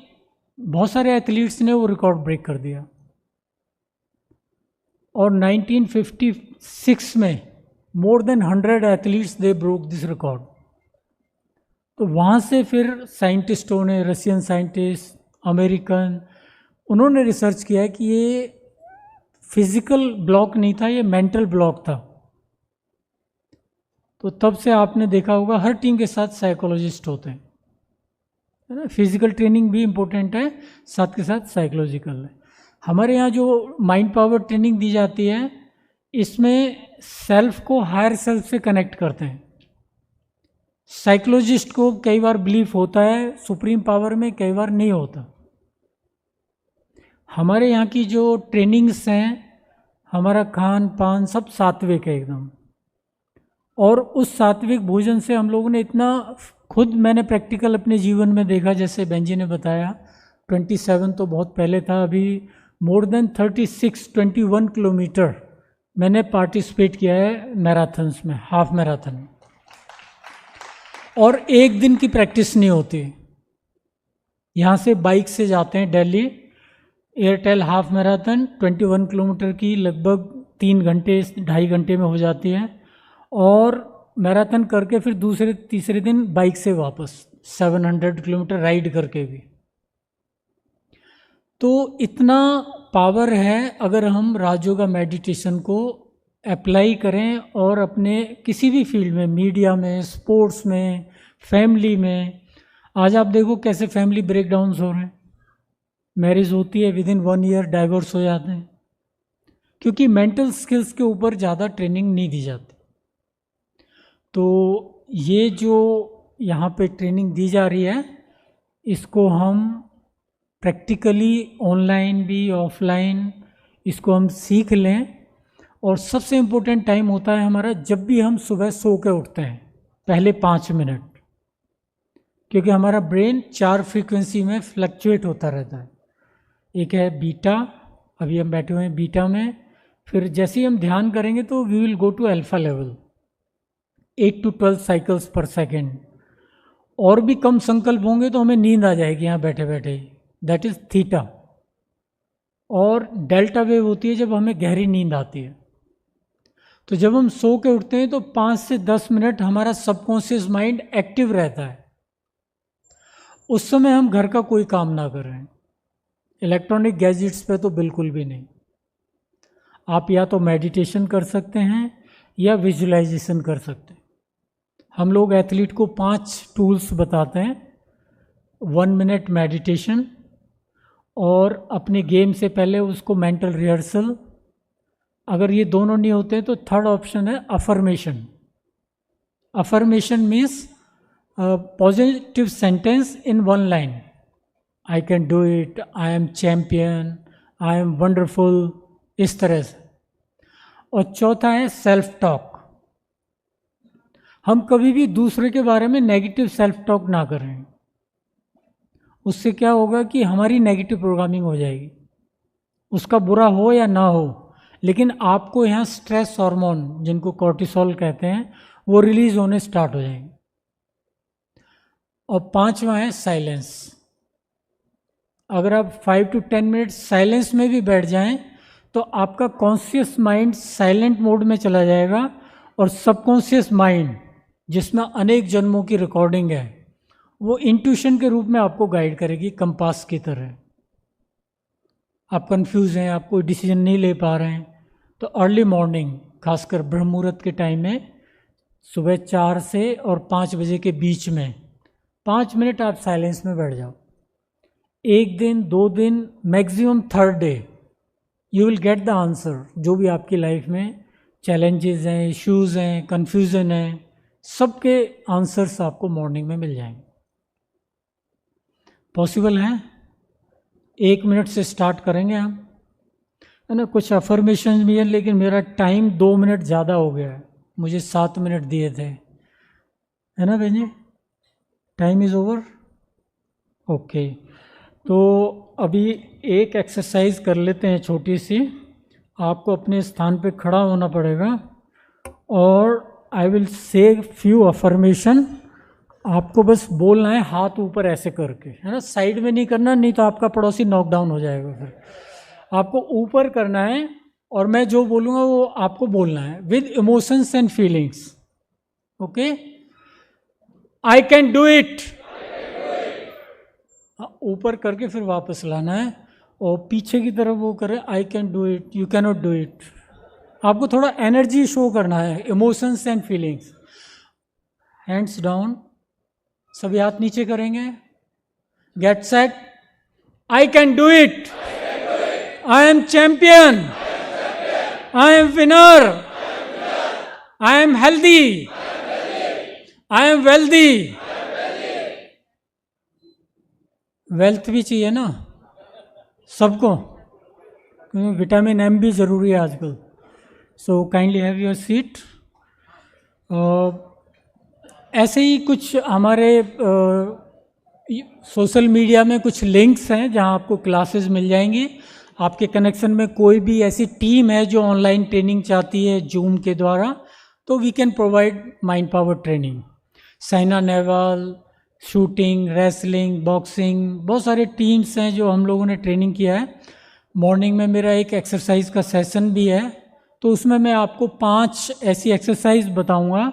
बहुत सारे एथलीट्स ने वो रिकॉर्ड ब्रेक कर दिया और 1956 में more than 100 athletes they broke this record. तो वहाँ से फिर साइंटिस्टों ने, रशियन साइंटिस्ट, अमेरिकन, उन्होंने रिसर्च किया कि ये फिजिकल ब्लॉक नहीं था, ये मेंटल ब्लॉक था। तो तब से आपने देखा होगा हर टीम के साथ साइकोलॉजिस्ट होते हैं, है ना। फिजिकल ट्रेनिंग भी इम्पोर्टेंट है, साथ के साथ साइकोलॉजिकल है। हमारे यहाँ जो माइंड पावर ट्रेनिंग दी जाती है, इसमें सेल्फ को हायर सेल्फ से कनेक्ट करते हैं। साइकोलॉजिस्ट को कई बार बिलीफ होता है सुप्रीम पावर में, कई बार नहीं होता। हमारे यहाँ की जो ट्रेनिंग्स हैं, हमारा खान पान सब सात्विक है एकदम, और उस सात्विक भोजन से हम लोगों ने इतना, खुद मैंने प्रैक्टिकल अपने जीवन में देखा, जैसे बहन जी ने बताया 27 तो बहुत पहले था, अभी मोर देन 21 किलोमीटर मैंने पार्टिसिपेट किया है मैराथन्स में, हाफ मैराथन, और एक दिन की प्रैक्टिस नहीं होती। यहाँ से बाइक से जाते हैं Delhi, Airtel half marathon 21 kilometre की लगभग 3 घंटे 2.5 घंटे में हो जाती है, और मैराथन करके फिर दूसरे तीसरे दिन बाइक से वापस 700 किलोमीटर राइड करके भी। तो इतना पावर है अगर हम राजयोगा मेडिटेशन को अप्लाई करें और अपने किसी भी फील्ड में, मीडिया में, स्पोर्ट्स में, फैमिली में। आज आप देखो कैसे फैमिली ब्रेकडाउन्स हो रहे हैं, मैरिज होती है विद इन 1 ईयर डाइवोर्स हो जाते हैं, क्योंकि मेंटल स्किल्स के ऊपर ज़्यादा ट्रेनिंग नहीं दी जाती। तो ये जो यहाँ पे ट्रेनिंग दी जा रही है, इसको हम प्रैक्टिकली ऑनलाइन भी ऑफलाइन इसको हम सीख लें। और सबसे इम्पोर्टेंट टाइम होता है हमारा जब भी हम सुबह सो के उठते हैं, पहले 5 मिनट, क्योंकि हमारा ब्रेन 4 फ्रीक्वेंसी में फ्लक्चुएट होता रहता है। एक है बीटा, अभी हम बैठे हुए हैं बीटा में, फिर जैसे ही हम ध्यान करेंगे तो we will go to alpha level, 8 to 12 cycles पर सेकेंड। और भी कम संकल्प होंगे तो हमें नींद आ जाएगी यहाँ बैठे बैठे ही, दैट इज़ थीटा। और डेल्टा वेव होती है जब हमें गहरी नींद आती है। तो जब हम सो के उठते हैं तो 5 से 10 मिनट हमारा सबकॉन्शियस माइंड एक्टिव रहता है। उस समय हम घर का कोई काम ना करें, इलेक्ट्रॉनिक गैजेट्स पे तो बिल्कुल भी नहीं। आप या तो मेडिटेशन कर सकते हैं या विजुअलाइजेशन कर सकते हैं। हम लोग एथलीट को 5 टूल्स बताते हैं, 1 मिनट मेडिटेशन, और अपने गेम से पहले उसको मेंटल रिहर्सल। अगर ये दोनों नहीं होते तो थर्ड ऑप्शन है affirmation. Affirmation means positive sentence in 1 line, I can do it, I am champion, I am wonderful, इस तरह से। और चौथा है सेल्फ टॉक। हम कभी भी दूसरे के बारे में नेगेटिव सेल्फ टॉक ना करें, उससे क्या होगा कि हमारी नेगेटिव प्रोग्रामिंग हो जाएगी। उसका बुरा हो या ना हो, लेकिन आपको यहाँ स्ट्रेस हार्मोन, जिनको कॉर्टिसोल कहते हैं, वो रिलीज होने स्टार्ट हो जाएंगे। और 5वां है साइलेंस। अगर आप 5 to 10 मिनट साइलेंस में भी बैठ जाएं तो आपका कॉन्शियस माइंड साइलेंट मोड में चला जाएगा, और सबकॉन्शियस माइंड जिसमें अनेक जन्मों की रिकॉर्डिंग है, वो इंट्यूशन के रूप में आपको गाइड करेगी, कंपास की तरह। आप कंफ्यूज हैं, आप कोई डिसीजन नहीं ले पा रहे हैं, तो अर्ली मॉर्निंग, खासकर ब्रह्म मुहूर्त के टाइम में सुबह 4 से और 5 बजे के बीच में 5 मिनट आप साइलेंस में बैठ जाओ। 1 दिन, 2 दिन, maximum 3rd day you will get the answer. जो भी आपकी लाइफ में चैलेंजेस हैं, इश्यूज़ हैं, कन्फ्यूज़न है, सबके आंसर्स आपको मॉर्निंग में मिल जाएंगे। पॉसिबल है? 1 मिनट से स्टार्ट करेंगे हम, है ना। कुछ अफर्मेशन भी है, लेकिन मेरा टाइम 2 मिनट ज़्यादा हो गया है, मुझे 7 मिनट दिए थे, है ना बहन जी। Time is over. ओके, तो अभी एक एक्सरसाइज कर लेते हैं छोटी सी। आपको अपने स्थान पे खड़ा होना पड़ेगा और I will say few affirmation. आपको बस बोलना है हाथ ऊपर ऐसे करके, है ना। साइड में नहीं करना, नहीं तो आपका पड़ोसी नॉकडाउन हो जाएगा। फिर आपको ऊपर करना है और मैं जो बोलूँगा वो आपको बोलना है with emotions and feelings. Okay, I can do it. ऊपर करके फिर वापस लाना है और पीछे की तरफ वो करें, I can do it, you can not do it. आपको थोड़ा एनर्जी शो करना है, emotions and feelings. Hands down, सभी हाथ नीचे करेंगे। Get set, I can do it, I am champion, I am winner, I am healthy, I am wealthy. Wealth भी चाहिए ना सबको, क्योंकि विटामिन एम भी ज़रूरी है आजकल। So kindly have your seat. ऐसे ही कुछ हमारे सोशल मीडिया में कुछ लिंक्स हैं जहां आपको क्लासेस मिल जाएंगी। आपके कनेक्शन में कोई भी ऐसी टीम है जो ऑनलाइन ट्रेनिंग चाहती है जूम के द्वारा, तो we can provide mind power training. Saina Nehwal, shooting, wrestling, boxing, बहुत सारे टीम्स हैं जो हम लोगों ने ट्रेनिंग किया है। मॉर्निंग में मेरा एक एक्सरसाइज का सेशन भी है, तो उसमें मैं आपको 5 ऐसी एक्सरसाइज बताऊंगा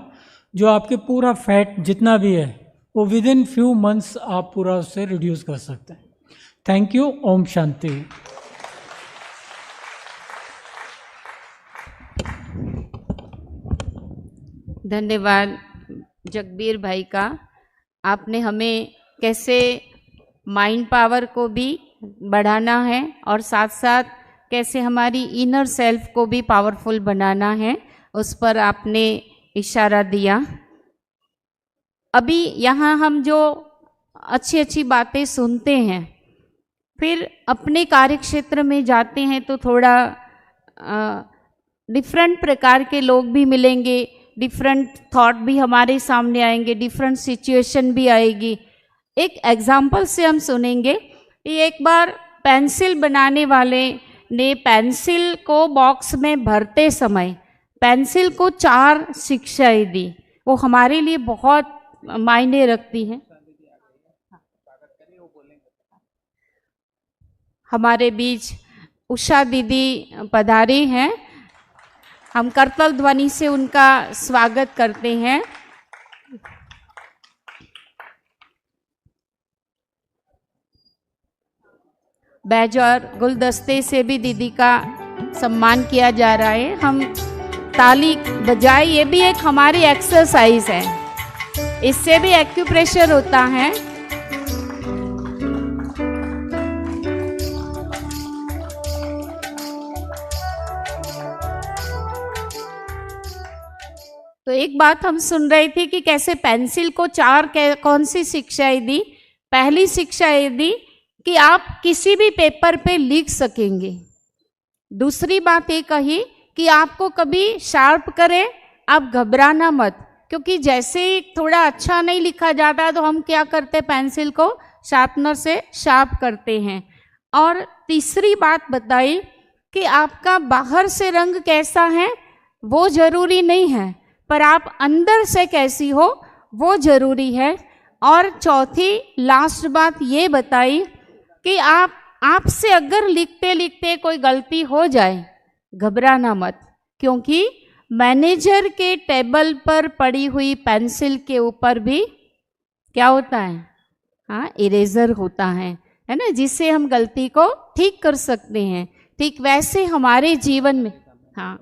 जो आपके पूरा फैट जितना भी है वो विद इन फ्यू मंथ्स आप पूरा उससे रिड्यूस कर सकते हैं। Thank you. ओम शांति। धन्यवाद जगबीर भाई का। आपने हमें कैसे माइंड पावर को भी बढ़ाना है और साथ साथ कैसे हमारी इनर सेल्फ को भी पावरफुल बनाना है, उस पर आपने इशारा दिया। अभी यहाँ हम जो अच्छी अच्छी बातें सुनते हैं, फिर अपने कार्यक्षेत्र में जाते हैं तो थोड़ा डिफरेंट प्रकार के लोग भी मिलेंगे, डिफरेंट थॉट भी हमारे सामने आएंगे, डिफरेंट सिचुएशन भी आएगी। एक एग्जाम्पल से हम सुनेंगे कि एक बार पेंसिल बनाने वाले ने पेंसिल को बॉक्स में भरते समय पेंसिल को 4 शिक्षाएं दी। वो हमारे लिए बहुत मायने रखती हैं। हमारे बीच उषा दीदी पधारी हैं, हम करतल ध्वनि से उनका स्वागत करते हैं। बैज और गुलदस्ते से भी दीदी का सम्मान किया जा रहा है। हम ताली बजाए, ये भी एक हमारी एक्सरसाइज है, इससे भी एक्यूप्रेशर होता है। तो एक बात हम सुन रहे थे कि कैसे पेंसिल को 4 कौन सी शिक्षाएं दी। पहली शिक्षा ये दी कि आप किसी भी पेपर पे लिख सकेंगे। दूसरी बात ये कही कि आपको कभी शार्प करे आप घबराना मत, क्योंकि जैसे ही थोड़ा अच्छा नहीं लिखा जाता तो हम क्या करते, पेंसिल को शार्पनर से शार्प करते हैं। और तीसरी बात बताई कि आपका बाहर से रंग कैसा है वो जरूरी नहीं है, पर आप अंदर से कैसी हो वो जरूरी है। और चौथी लास्ट बात ये बताई कि आपसे अगर लिखते लिखते कोई गलती हो जाए, घबराना मत, क्योंकि मैनेजर के टेबल पर पड़ी हुई पेंसिल के ऊपर भी क्या होता है, हाँ, इरेजर होता है ना, जिससे हम गलती को ठीक कर सकते हैं। ठीक वैसे हमारे जीवन में, हाँ,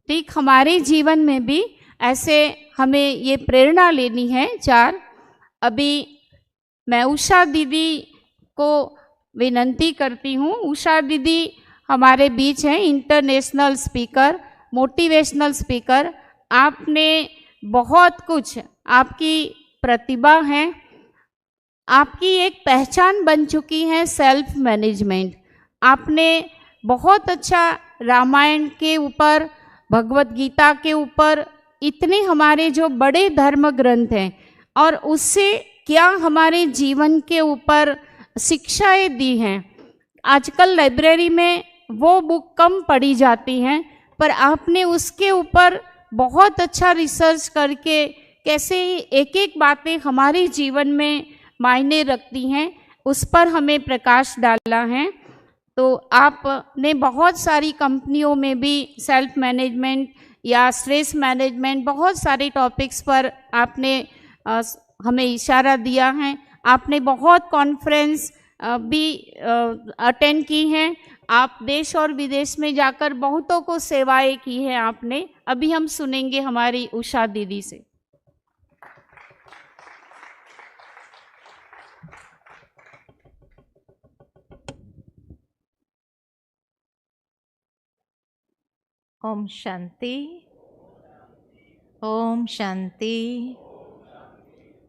ठीक हमारे जीवन में भी ऐसे हमें ये प्रेरणा लेनी है। 4 अभी मैं उषा दीदी को विनंती करती हूँ। उषा दीदी हमारे बीच हैं, इंटरनेशनल स्पीकर, मोटिवेशनल स्पीकर। आपने बहुत कुछ, आपकी प्रतिभा है, आपकी एक पहचान बन चुकी है सेल्फ मैनेजमेंट। आपने बहुत अच्छा रामायण के ऊपर, भगवत गीता के ऊपर, इतने हमारे जो बड़े धर्म ग्रंथ हैं और उससे क्या हमारे जीवन के ऊपर शिक्षाएं दी हैं। आजकल लाइब्रेरी में वो बुक कम पढ़ी जाती हैं, पर आपने उसके ऊपर बहुत अच्छा रिसर्च करके कैसे एक एक बातें हमारे जीवन में मायने रखती हैं, उस पर हमें प्रकाश डाला है। तो आपने बहुत सारी कंपनियों में भी सेल्फ मैनेजमेंट या स्ट्रेस मैनेजमेंट, बहुत सारे टॉपिक्स पर आपने हमें इशारा दिया है। आपने बहुत कॉन्फ्रेंस भी अटेंड की हैं। आप देश और विदेश में जाकर बहुतों को सेवाएं की हैं आपने। अभी हम सुनेंगे हमारी उषा दीदी से। ओम शांति, ओम शांति,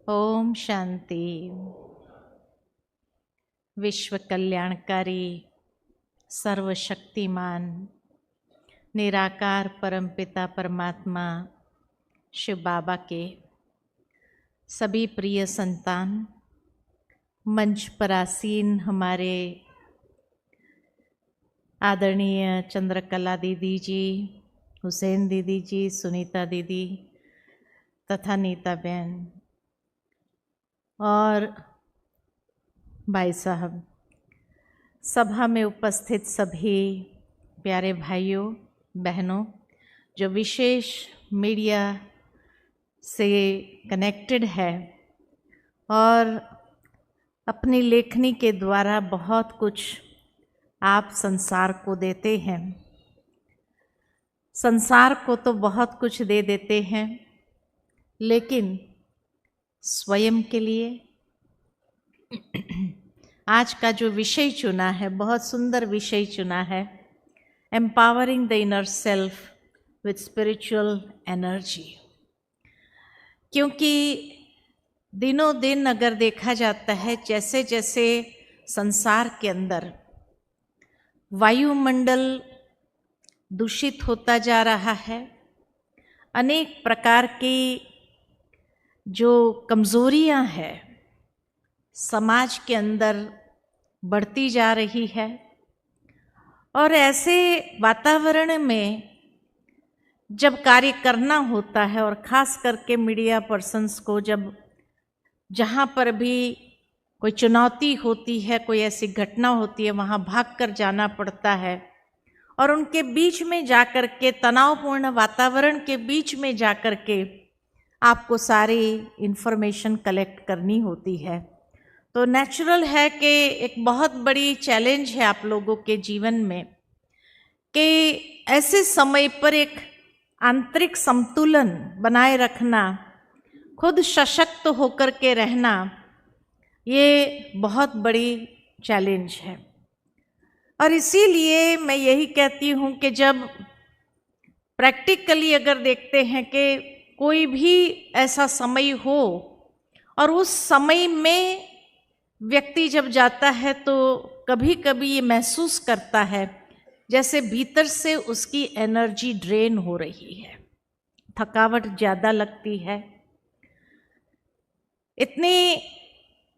ओम शांति। विश्व कल्याणकारी, सर्वशक्तिमान, निराकार परमपिता परमात्मा शिव बाबा के सभी प्रिय संतान, मंच पर आसीन हमारे आदरणीय चंद्रकला दीदी जी, हुसैन दीदी जी, सुनीता दीदी तथा नीता बहन और भाई साहब, सभा में उपस्थित सभी प्यारे भाइयों बहनों जो विशेष मीडिया से कनेक्टेड है और अपनी लेखनी के द्वारा बहुत कुछ आप संसार को देते हैं। संसार को तो बहुत कुछ दे देते हैं, लेकिन स्वयं के लिए आज का जो विषय चुना है, बहुत सुंदर विषय चुना है, empowering the inner self with spiritual energy. क्योंकि दिनों दिन अगर देखा जाता है, जैसे जैसे संसार के अंदर वायुमंडल दूषित होता जा रहा है, अनेक प्रकार की जो कमज़ोरियां हैं समाज के अंदर बढ़ती जा रही है। और ऐसे वातावरण में जब कार्य करना होता है, और ख़ास करके मीडिया पर्सन्स को जब जहाँ पर भी कोई चुनौती होती है, कोई ऐसी घटना होती है, वहाँ भागकर जाना पड़ता है और उनके बीच में जाकर के, तनावपूर्ण वातावरण के बीच में जाकर के आपको सारी इन्फॉर्मेशन कलेक्ट करनी होती है। तो नेचुरल है कि एक बहुत बड़ी चैलेंज है आप लोगों के जीवन में कि ऐसे समय पर एक आंतरिक संतुलन बनाए रखना, खुद सशक्त होकर के रहना, ये बहुत बड़ी चैलेंज है। और इसीलिए मैं यही कहती हूँ कि जब प्रैक्टिकली अगर देखते हैं कि कोई भी ऐसा समय हो और उस समय में व्यक्ति जब जाता है तो कभी कभी ये महसूस करता है जैसे भीतर से उसकी एनर्जी ड्रेन हो रही है, थकावट ज़्यादा लगती है। इतनी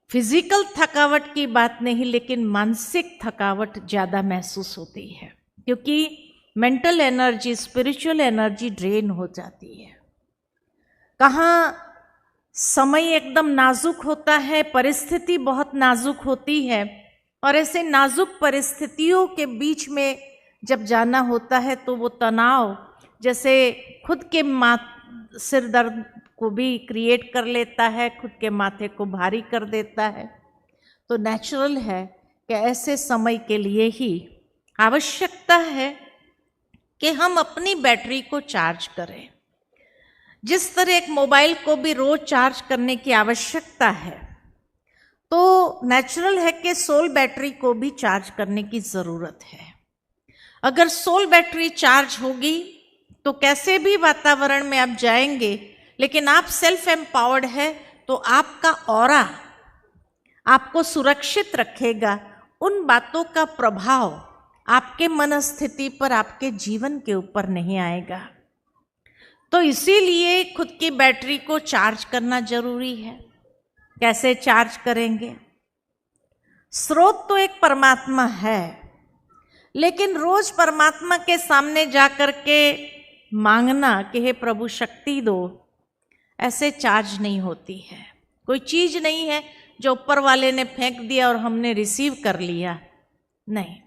फिजिकल थकावट की बात नहीं, लेकिन मानसिक थकावट ज़्यादा महसूस होती है, क्योंकि mental energy, spiritual energy drain हो जाती है। कहाँ समय एकदम नाजुक होता है, परिस्थिति बहुत नाजुक होती है, और ऐसे नाजुक परिस्थितियों के बीच में जब जाना होता है तो वो तनाव जैसे खुद के सिर दर्द को भी क्रिएट कर लेता है, खुद के माथे को भारी कर देता है। तो नेचुरल है कि ऐसे समय के लिए ही आवश्यकता है कि हम अपनी बैटरी को चार्ज करें। जिस तरह एक मोबाइल को भी रोज चार्ज करने की आवश्यकता है, तो नेचुरल है कि सोल बैटरी को भी चार्ज करने की ज़रूरत है। अगर सोल बैटरी चार्ज होगी तो कैसे भी वातावरण में आप जाएंगे, लेकिन आप सेल्फ एम्पावर्ड है तो आपका ऑरा आपको सुरक्षित रखेगा। उन बातों का प्रभाव आपके मनस्थिति पर, आपके जीवन के ऊपर नहीं आएगा। तो इसीलिए खुद की बैटरी को चार्ज करना जरूरी है। कैसे चार्ज करेंगे? स्रोत तो एक परमात्मा है, लेकिन रोज परमात्मा के सामने जाकर के मांगना कि हे प्रभु शक्ति दो, ऐसे चार्ज नहीं होती है। कोई चीज नहीं है जो ऊपर वाले ने फेंक दिया और हमने रिसीव कर लिया, नहीं।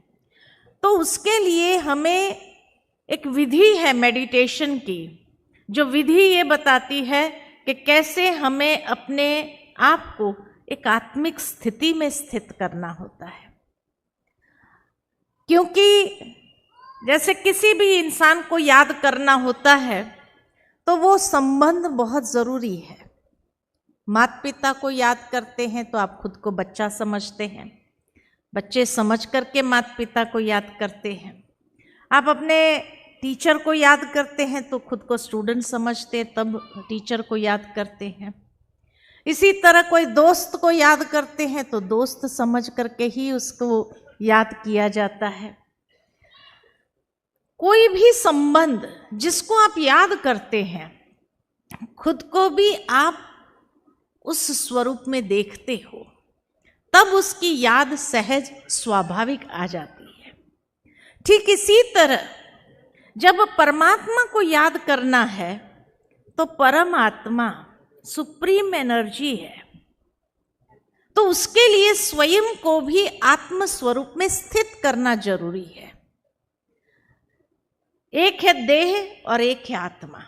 तो उसके लिए हमें एक विधि है मेडिटेशन की, जो विधि ये बताती है कि कैसे हमें अपने आप को एक आत्मिक स्थिति में स्थित करना होता है। क्योंकि जैसे किसी भी इंसान को याद करना होता है तो वो संबंध बहुत ज़रूरी है। माता पिता को याद करते हैं तो आप खुद को बच्चा समझते हैं, बच्चे समझ करके माता पिता को याद करते हैं। आप अपने टीचर को याद करते हैं तो खुद को स्टूडेंट समझते हैं, तब टीचर को याद करते हैं। इसी तरह कोई दोस्त को याद करते हैं तो दोस्त समझ करके ही उसको याद किया जाता है। कोई भी संबंध जिसको आप याद करते हैं, खुद को भी आप उस स्वरूप में देखते हो, तब उसकी याद सहज स्वाभाविक आ जाती है। ठीक इसी तरह जब परमात्मा को याद करना है तो परमात्मा सुप्रीम एनर्जी है, तो उसके लिए स्वयं को भी आत्म स्वरूप में स्थित करना जरूरी है। एक है देह और एक है आत्मा,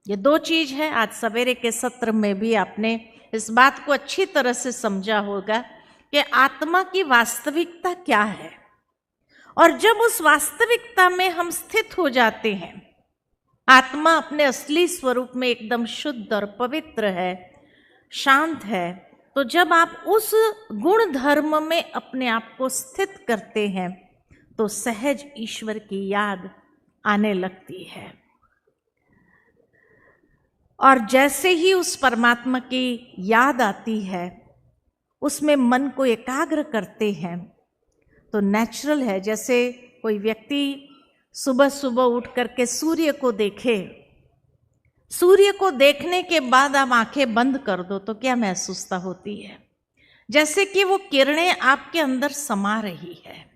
ये दो चीज है। आज सवेरे के सत्र में भी आपने इस बात को अच्छी तरह से समझा होगा कि आत्मा की वास्तविकता क्या है। और जब उस वास्तविकता में हम स्थित हो जाते हैं, आत्मा अपने असली स्वरूप में एकदम शुद्ध और पवित्र है, शांत है, तो जब आप उस गुण धर्म में अपने आप को स्थित करते हैं तो सहज ईश्वर की याद आने लगती है। और जैसे ही उस परमात्मा की याद आती है, उसमें मन को एकाग्र करते हैं, तो नेचुरल है जैसे कोई व्यक्ति सुबह सुबह उठ करके सूर्य को देखे, सूर्य को देखने के बाद आप आंखें बंद कर दो तो क्या महसूसता होती है? जैसे कि वो किरणें आपके अंदर समा रही है।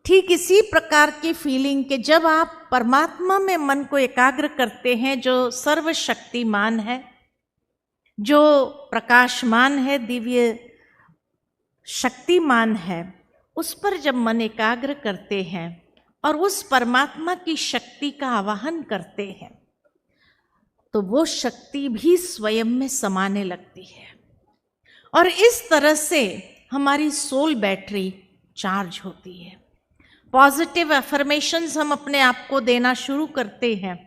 ठीक इसी प्रकार की फीलिंग के जब आप परमात्मा में मन को एकाग्र करते हैं, जो सर्वशक्तिमान है, जो प्रकाशमान है, दिव्य शक्तिमान है, उस पर जब मन एकाग्र करते हैं और उस परमात्मा की शक्ति का आवाहन करते हैं, तो वो शक्ति भी स्वयं में समाने लगती है। और इस तरह से हमारी सोल बैटरी चार्ज होती है। पॉजिटिव अफर्मेशंस हम अपने आप को देना शुरू करते हैं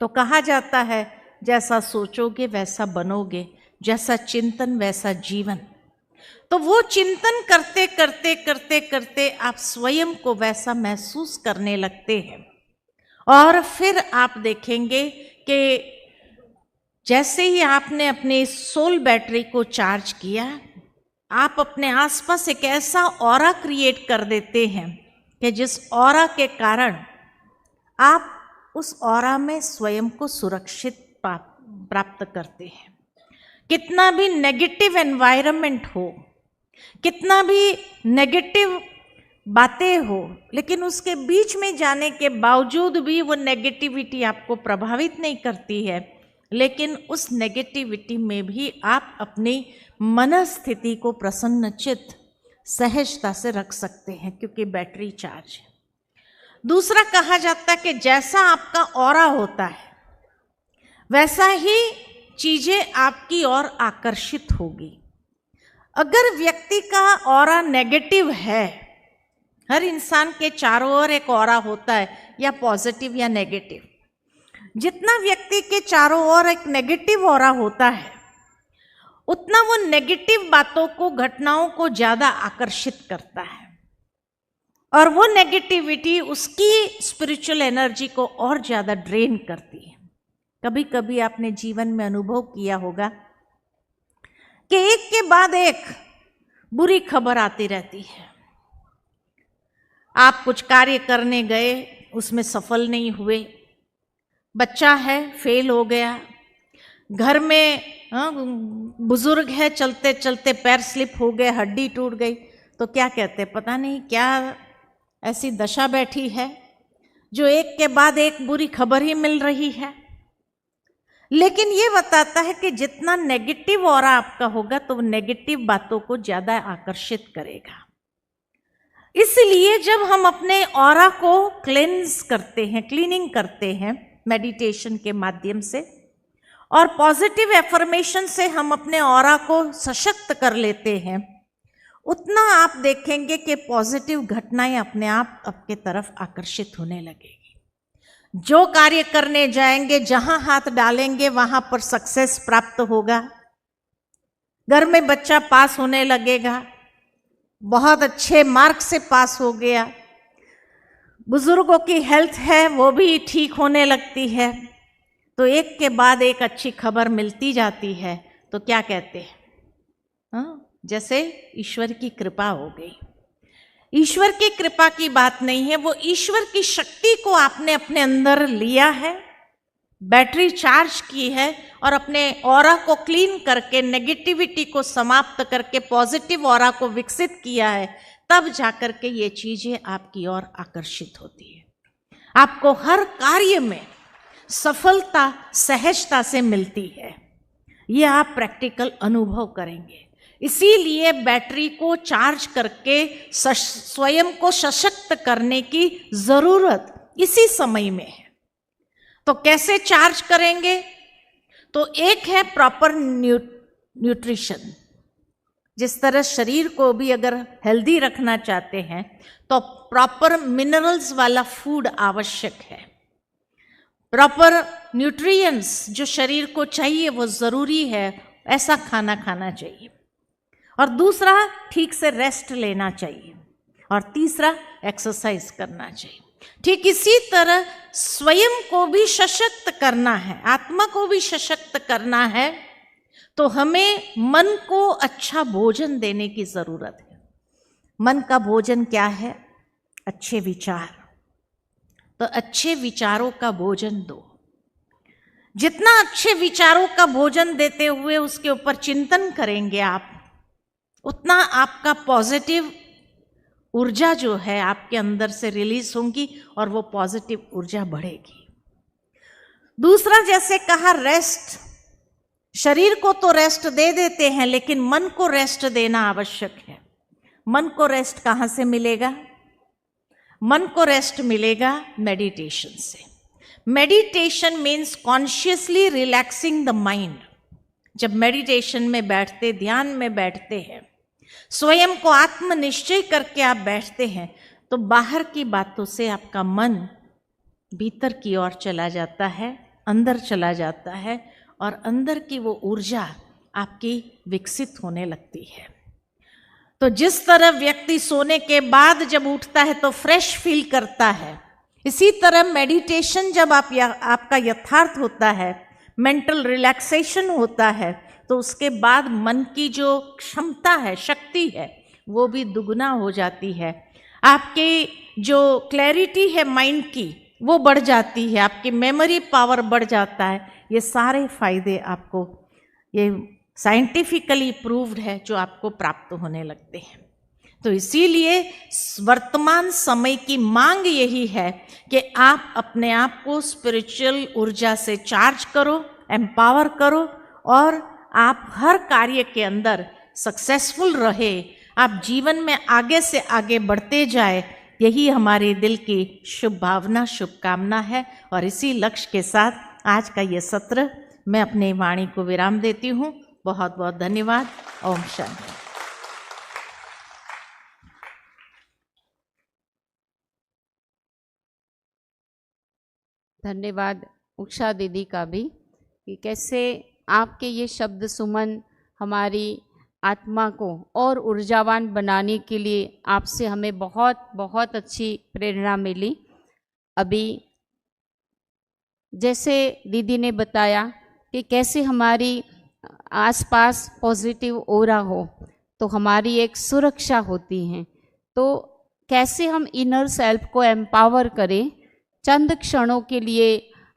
तो कहा जाता है जैसा सोचोगे वैसा बनोगे, जैसा चिंतन वैसा जीवन। तो वो चिंतन करते करते करते करते आप स्वयं को वैसा महसूस करने लगते हैं। और फिर आप देखेंगे कि जैसे ही आपने अपने सोल बैटरी को चार्ज किया, आप अपने आसपास एक ऐसा ऑरा क्रिएट कर देते हैं कि जिस ऑरा के कारण आप उस ऑरा में स्वयं को सुरक्षित प्राप्त करते हैं। कितना भी नेगेटिव एनवायरनमेंट हो, कितना भी नेगेटिव बातें हो, लेकिन उसके बीच में जाने के बावजूद भी वो नेगेटिविटी आपको प्रभावित नहीं करती है, लेकिन उस नेगेटिविटी में भी आप अपनी मनस्थिति को प्रसन्नचित्त सहजता से रख सकते हैं, क्योंकि बैटरी चार्ज है। दूसरा कहा जाता है कि जैसा आपका ऑरा होता है वैसा ही चीजें आपकी ओर आकर्षित होगी। अगर व्यक्ति का ऑरा नेगेटिव है, हर इंसान के चारों ओर एक ऑरा होता है, या पॉजिटिव या नेगेटिव। जितना व्यक्ति के चारों ओर एक नेगेटिव ऑरा होता है, उतना वो नेगेटिव बातों को, घटनाओं को ज्यादा आकर्षित करता है और वो नेगेटिविटी उसकी स्पिरिचुअल एनर्जी को और ज्यादा ड्रेन करती है। कभी कभी आपने जीवन में अनुभव किया होगा कि एक के बाद एक बुरी खबर आती रहती है। आप कुछ कार्य करने गए, उसमें सफल नहीं हुए, बच्चा है फेल हो गया, घर में बुजुर्ग है चलते चलते पैर स्लिप हो गए, हड्डी टूट गई, तो क्या कहते हैं, पता नहीं क्या ऐसी दशा बैठी है जो एक के बाद एक बुरी खबर ही मिल रही है। लेकिन ये बताता है कि जितना नेगेटिव ऑरा आपका होगा तो वो नेगेटिव बातों को ज्यादा आकर्षित करेगा। इसलिए जब हम अपने ऑरा को क्लेंस करते हैं, क्लीनिंग करते हैं मेडिटेशन के माध्यम से और पॉजिटिव एफर्मेशन से हम अपने ऑरा को सशक्त कर लेते हैं, उतना आप देखेंगे कि पॉजिटिव घटनाएं अपने आप आपके तरफ आकर्षित होने लगेगी। जो कार्य करने जाएंगे, जहां हाथ डालेंगे वहां पर सक्सेस प्राप्त होगा। घर में बच्चा पास होने लगेगा, बहुत अच्छे मार्क से पास हो गया, बुजुर्गों की हेल्थ है वो भी ठीक होने लगती है, तो एक के बाद एक अच्छी खबर मिलती जाती है। तो क्या कहते हैं, जैसे ईश्वर की कृपा हो गई। ईश्वर की कृपा की बात नहीं है, वो ईश्वर की शक्ति को आपने अपने अंदर लिया है, बैटरी चार्ज की है और अपने ऑरा को क्लीन करके, नेगेटिविटी को समाप्त करके पॉजिटिव ऑरा को विकसित किया है, तब जाकर के ये चीजें आपकी ओर आकर्षित होती है। आपको हर कार्य में सफलता सहजता से मिलती है, ये आप प्रैक्टिकल अनुभव करेंगे। इसीलिए बैटरी को चार्ज करके स्वयं को सशक्त करने की जरूरत इसी समय में है। तो कैसे चार्ज करेंगे? तो एक है प्रॉपर न्यूट्रिशन। जिस तरह शरीर को भी अगर हेल्दी रखना चाहते हैं तो प्रॉपर मिनरल्स वाला फूड आवश्यक है। प्रॉपर न्यूट्रिएंट्स जो शरीर को चाहिए वो जरूरी है, ऐसा खाना खाना चाहिए। और दूसरा, ठीक से रेस्ट लेना चाहिए। और तीसरा, एक्सरसाइज करना चाहिए। ठीक इसी तरह स्वयं को भी सशक्त करना है, आत्मा को भी सशक्त करना है, तो हमें मन को अच्छा भोजन देने की जरूरत है। मन का भोजन क्या है? अच्छे विचार। तो अच्छे विचारों का भोजन दो। जितना अच्छे विचारों का भोजन देते हुए उसके ऊपर चिंतन करेंगे आप, उतना आपका पॉजिटिव ऊर्जा जो है आपके अंदर से रिलीज होगी और वो पॉजिटिव ऊर्जा बढ़ेगी। दूसरा, जैसे कहा रेस्ट, शरीर को तो रेस्ट दे देते हैं लेकिन मन को रेस्ट देना आवश्यक है। मन को रेस्ट कहाँ से मिलेगा? मन को रेस्ट मिलेगा मेडिटेशन से। Meditation means consciously relaxing the mind. जब मेडिटेशन में बैठते, ध्यान में बैठते हैं, स्वयं को आत्मनिश्चय करके आप बैठते हैं, तो बाहर की बातों से आपका मन भीतर की ओर चला जाता है, अंदर चला जाता है और अंदर की वो ऊर्जा आपकी विकसित होने लगती है। तो जिस तरह व्यक्ति सोने के बाद जब उठता है तो फ्रेश फील करता है, इसी तरह मेडिटेशन जब आपका यथार्थ होता है, मेंटल रिलैक्सेशन होता है, तो उसके बाद मन की जो क्षमता है, शक्ति है, वो भी दुगना हो जाती है। आपकी जो क्लैरिटी है माइंड की वो बढ़ जाती है, आपकी मेमोरी पावर बढ़ जाता है। ये सारे फायदे आपको, ये साइंटिफिकली प्रूव्ड है, जो आपको प्राप्त होने लगते हैं। तो इसीलिए वर्तमान समय की मांग यही है कि आप अपने आप को स्पिरिचुअल ऊर्जा से चार्ज करो, एम्पावर करो और आप हर कार्य के अंदर सक्सेसफुल रहे, आप जीवन में आगे से आगे बढ़ते जाए, यही हमारे दिल की शुभ भावना, शुभकामना है। और इसी लक्ष्य के साथ आज का ये सत्र मैं अपने वाणी को विराम देती हूँ। बहुत बहुत धन्यवाद। ओम शांति। धन्यवाद उषा दीदी का भी, कि कैसे आपके ये शब्द सुमन हमारी आत्मा को और ऊर्जावान बनाने के लिए आपसे हमें बहुत बहुत अच्छी प्रेरणा मिली। अभी जैसे दीदी ने बताया कि कैसे हमारी आसपास पॉजिटिव ऑरा हो तो हमारी एक सुरक्षा होती है, तो कैसे हम इनर सेल्फ को एम्पावर करें, चंद क्षणों के लिए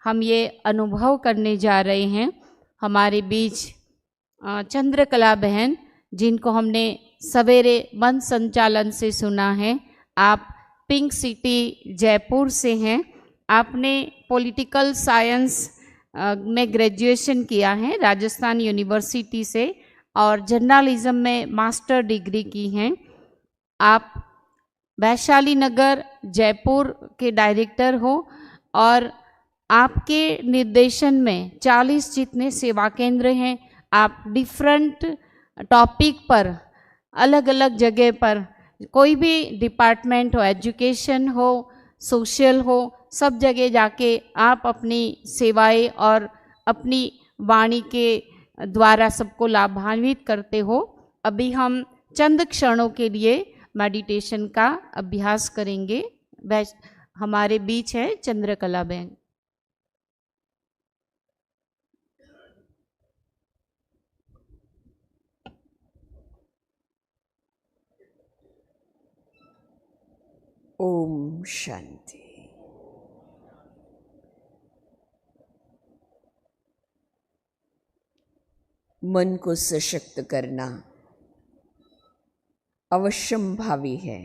हम ये अनुभव करने जा रहे हैं। हमारे बीच चंद्रकला बहन, जिनको हमने सवेरे मन संचालन से सुना है, आप पिंक सिटी जयपुर से हैं। आपने पॉलिटिकल साइंस में ग्रेजुएशन किया है राजस्थान यूनिवर्सिटी से और जर्नलिज्म में मास्टर डिग्री की हैं। आप वैशाली नगर जयपुर के डायरेक्टर हो और आपके निर्देशन में 40 जितने सेवा केंद्र हैं। आप डिफरेंट टॉपिक पर अलग अलग जगह पर कोई भी डिपार्टमेंट हो, एजुकेशन हो, सोशल हो, सब जगह जाके आप अपनी सेवाएं और अपनी वाणी के द्वारा सबको लाभान्वित करते हो। अभी हम चंद क्षणों के लिए मेडिटेशन का अभ्यास करेंगे। हमारे बीच है चंद्रकला बहन। ओम शांति। मन को सशक्त करना अवश्यंभावी है।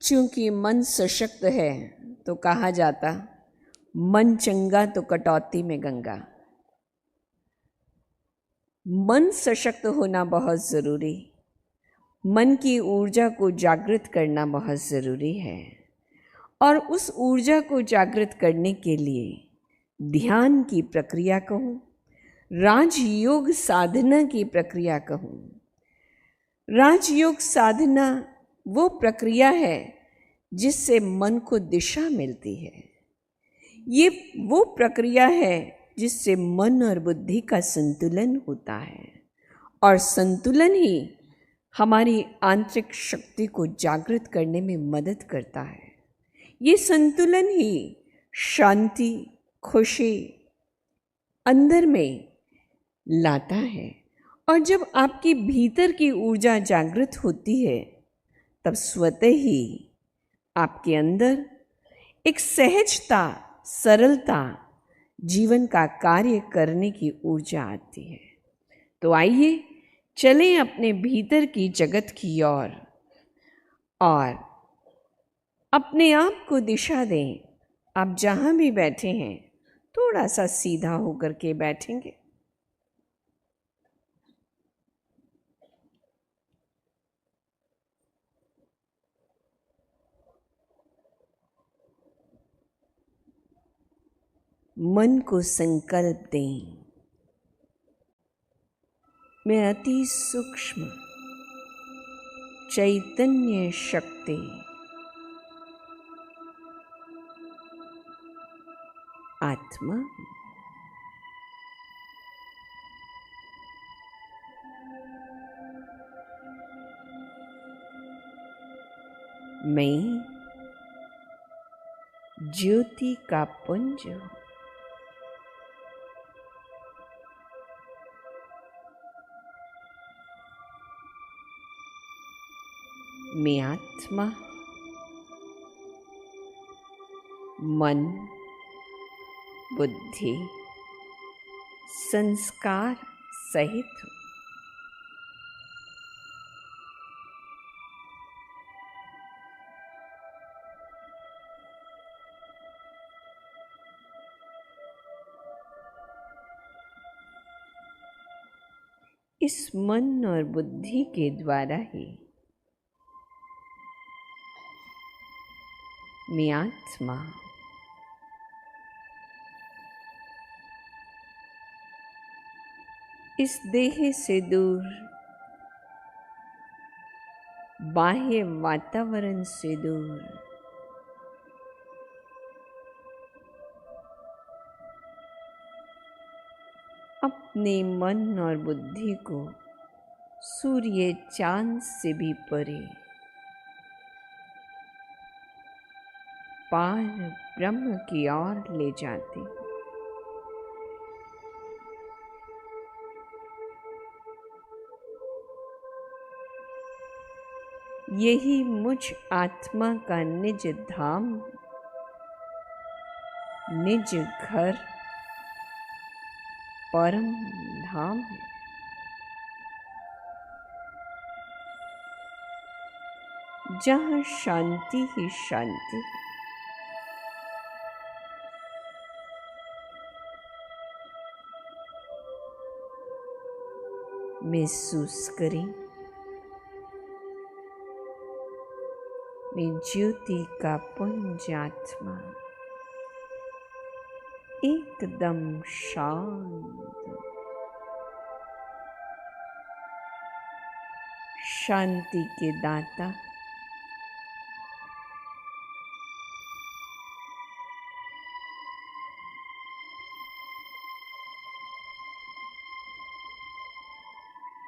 चूंकि मन सशक्त है तो कहा जाता मन चंगा तो कटौती में गंगा। मन सशक्त होना बहुत ज़रूरी, मन की ऊर्जा को जागृत करना बहुत ज़रूरी है। और उस ऊर्जा को जागृत करने के लिए ध्यान की प्रक्रिया कहूँ, राजयोग साधना की प्रक्रिया कहूँ। राजयोग साधना वो प्रक्रिया है जिससे मन को दिशा मिलती है। ये वो प्रक्रिया है जिससे मन और बुद्धि का संतुलन होता है और संतुलन ही हमारी आंतरिक शक्ति को जागृत करने में मदद करता है। ये संतुलन ही शांति, खुशी अंदर में लाता है। और जब आपकी भीतर की ऊर्जा जागृत होती है तब स्वतः ही आपके अंदर एक सहजता, सरलता, जीवन का कार्य करने की ऊर्जा आती है। तो आइए चलें अपने भीतर की जगत की ओर और अपने आप को दिशा दें। आप जहाँ भी बैठे हैं थोड़ा सा सीधा होकर के बैठेंगे। मन को संकल्प दें, मैं अति सूक्ष्म चैतन्य शक्ति आत्मा मैं ज्योति का पुंज हूँ। मैं आत्मा मन, बुद्धि, संस्कार सहित हूँ। इस मन और बुद्धि के द्वारा ही मैं आत्मा इस देह से दूर, बाह्य वातावरण से दूर अपने मन और बुद्धि को सूर्य चांद से भी परे पार ब्रह्म की ओर ले जाते हैं। यही मुझ आत्मा का निज धाम, निज घर, परम धाम है। जहाँ शांति ही शांति है। महसूस करें, मैं ज्योति का पुंज आत्मा एकदम शांत, शांति के दाता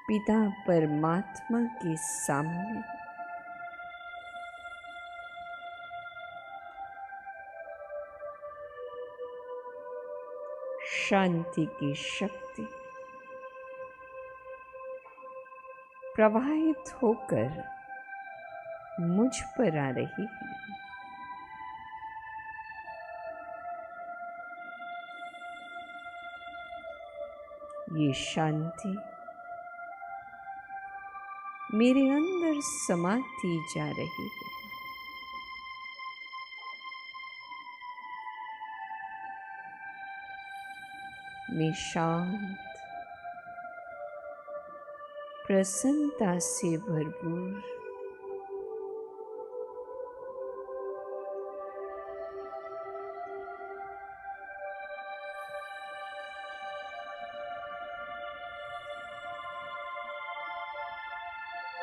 पिता परमात्मा के सामने शांति की शक्ति प्रवाहित होकर मुझ पर आ रही है। ये शांति मेरे अंदर समाती जा रही है। मैं शांत, प्रसन्नता से भरपूर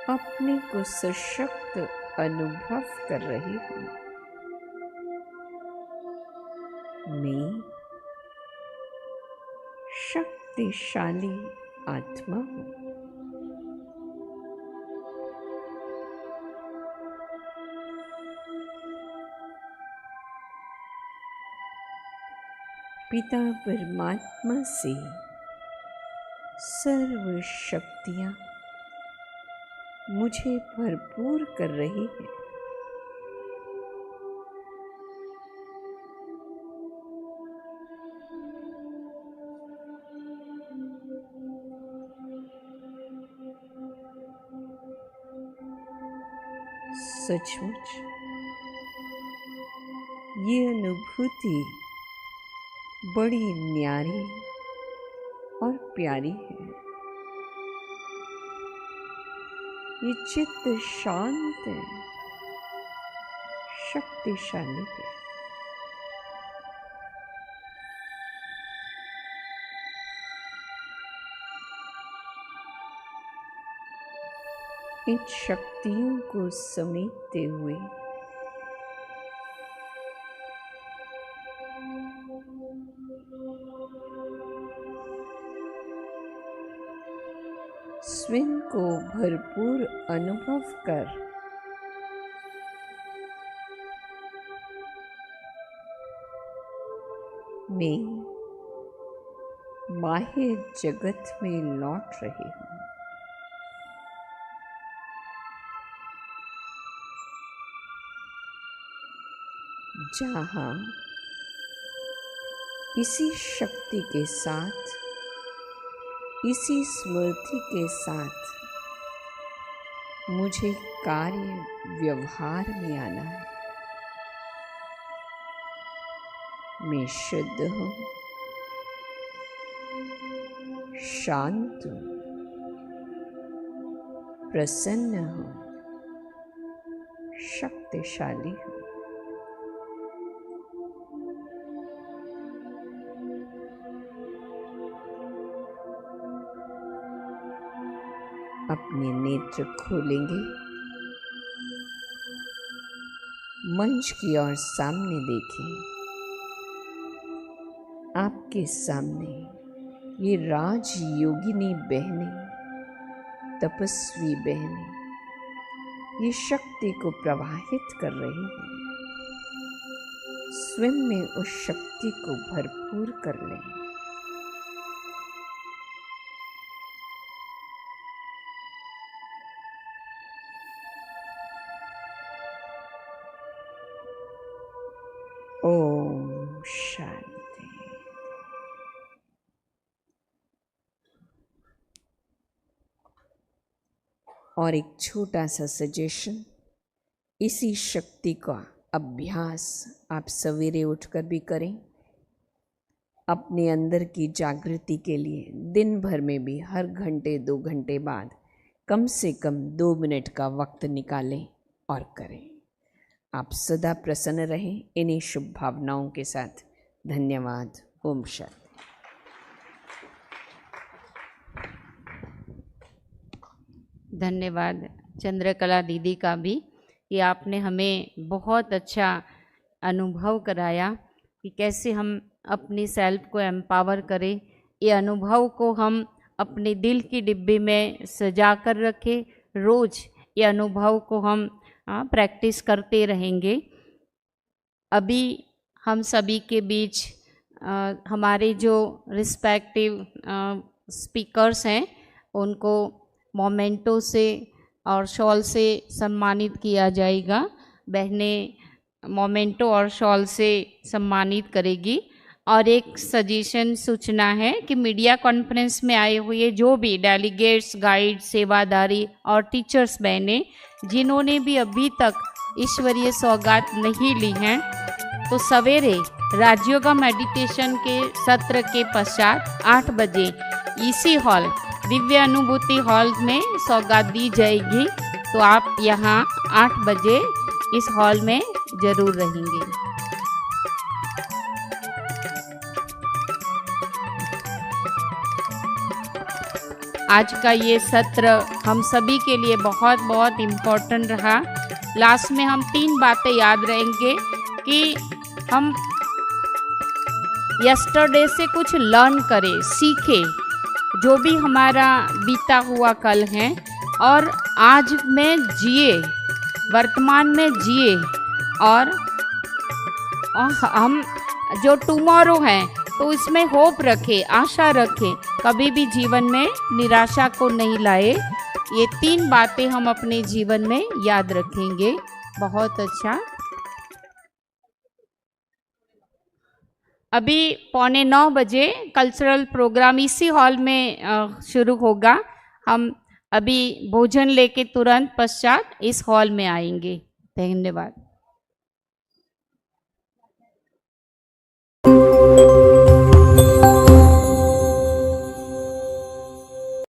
अपने को सशक्त अनुभव कर रही हूँ। मैं शक्तिशाली आत्मा हूँ। पिता परमात्मा से सर्व शक्तियाँ मुझे भरपूर कर रही है। सचमुच ये अनुभूति बड़ी न्यारी और प्यारी है। ये चित्त शांत है, शक्तिशाली है। इन शक्तियों को समेटते हुए स्वयं को भरपूर अनुभव कर मैं बाह्य जगत में लौट रही हूँ। जहाँ इसी शक्ति के साथ, इसी स्मृति के साथ मुझे कार्य व्यवहार में आना है। मैं शुद्ध हूँ, शांत हूँ, प्रसन्न हूँ, शक्तिशाली हूँ। अपने नेत्र खोलेंगे, मंच की ओर सामने देखें। आपके सामने ये राजयोगिनी बहनें, तपस्वी बहनें, ये शक्ति को प्रवाहित कर रही हैं। स्वयं में उस शक्ति को भरपूर कर लें। ओम शांति। और एक छोटा सा सजेशन, इसी शक्ति का अभ्यास आप सवेरे उठकर भी करें। अपने अंदर की जागृति के लिए दिन भर में भी हर घंटे 2 घंटे बाद कम से कम 2 मिनट का वक्त निकालें और करें। आप सदा प्रसन्न रहें इन्हीं शुभ भावनाओं के साथ। धन्यवाद। ओम शांति। धन्यवाद चंद्रकला दीदी का भी कि आपने हमें बहुत अच्छा अनुभव कराया कि कैसे हम अपनी सेल्फ को एम्पावर करें। ये अनुभव को हम अपने दिल की डिब्बी में सजा कर रखें। रोज़ ये अनुभव को हम प्रैक्टिस करते रहेंगे। अभी हम सभी के बीच हमारे जो रिस्पेक्टिव स्पीकर्स हैं उनको मोमेंटो से और शॉल से सम्मानित किया जाएगा। बहनें मोमेंटो और शॉल से सम्मानित करेगी। और एक सजेशन सूचना है कि मीडिया कॉन्फ्रेंस में आए हुए जो भी डेलीगेट्स, गाइड, सेवादारी और टीचर्स बहनें जिन्होंने भी अभी तक ईश्वरीय सौगात नहीं ली हैं, तो सवेरे राजयोगा मेडिटेशन के सत्र के पश्चात 8 बजे इसी हॉल दिव्य अनुभूति हॉल में सौगात दी जाएगी। तो आप यहाँ 8 बजे इस हॉल में ज़रूर रहेंगे। आज का ये सत्र हम सभी के लिए बहुत बहुत इम्पोर्टेंट रहा। लास्ट में हम 3 बातें याद रहेंगे कि हम यस्टरडे से कुछ लर्न करें, सीखें, जो भी हमारा बीता हुआ कल है, और आज में जिए, वर्तमान में जिए, और हम जो टुमारो है तो इसमें होप रखें, आशा रखें, कभी भी जीवन में निराशा को नहीं लाए। ये 3 बातें हम अपने जीवन में याद रखेंगे। बहुत अच्छा। अभी 8:45 बजे कल्चरल प्रोग्राम इसी हॉल में शुरू होगा। हम अभी भोजन लेके तुरंत पश्चात इस हॉल में आएंगे। धन्यवाद।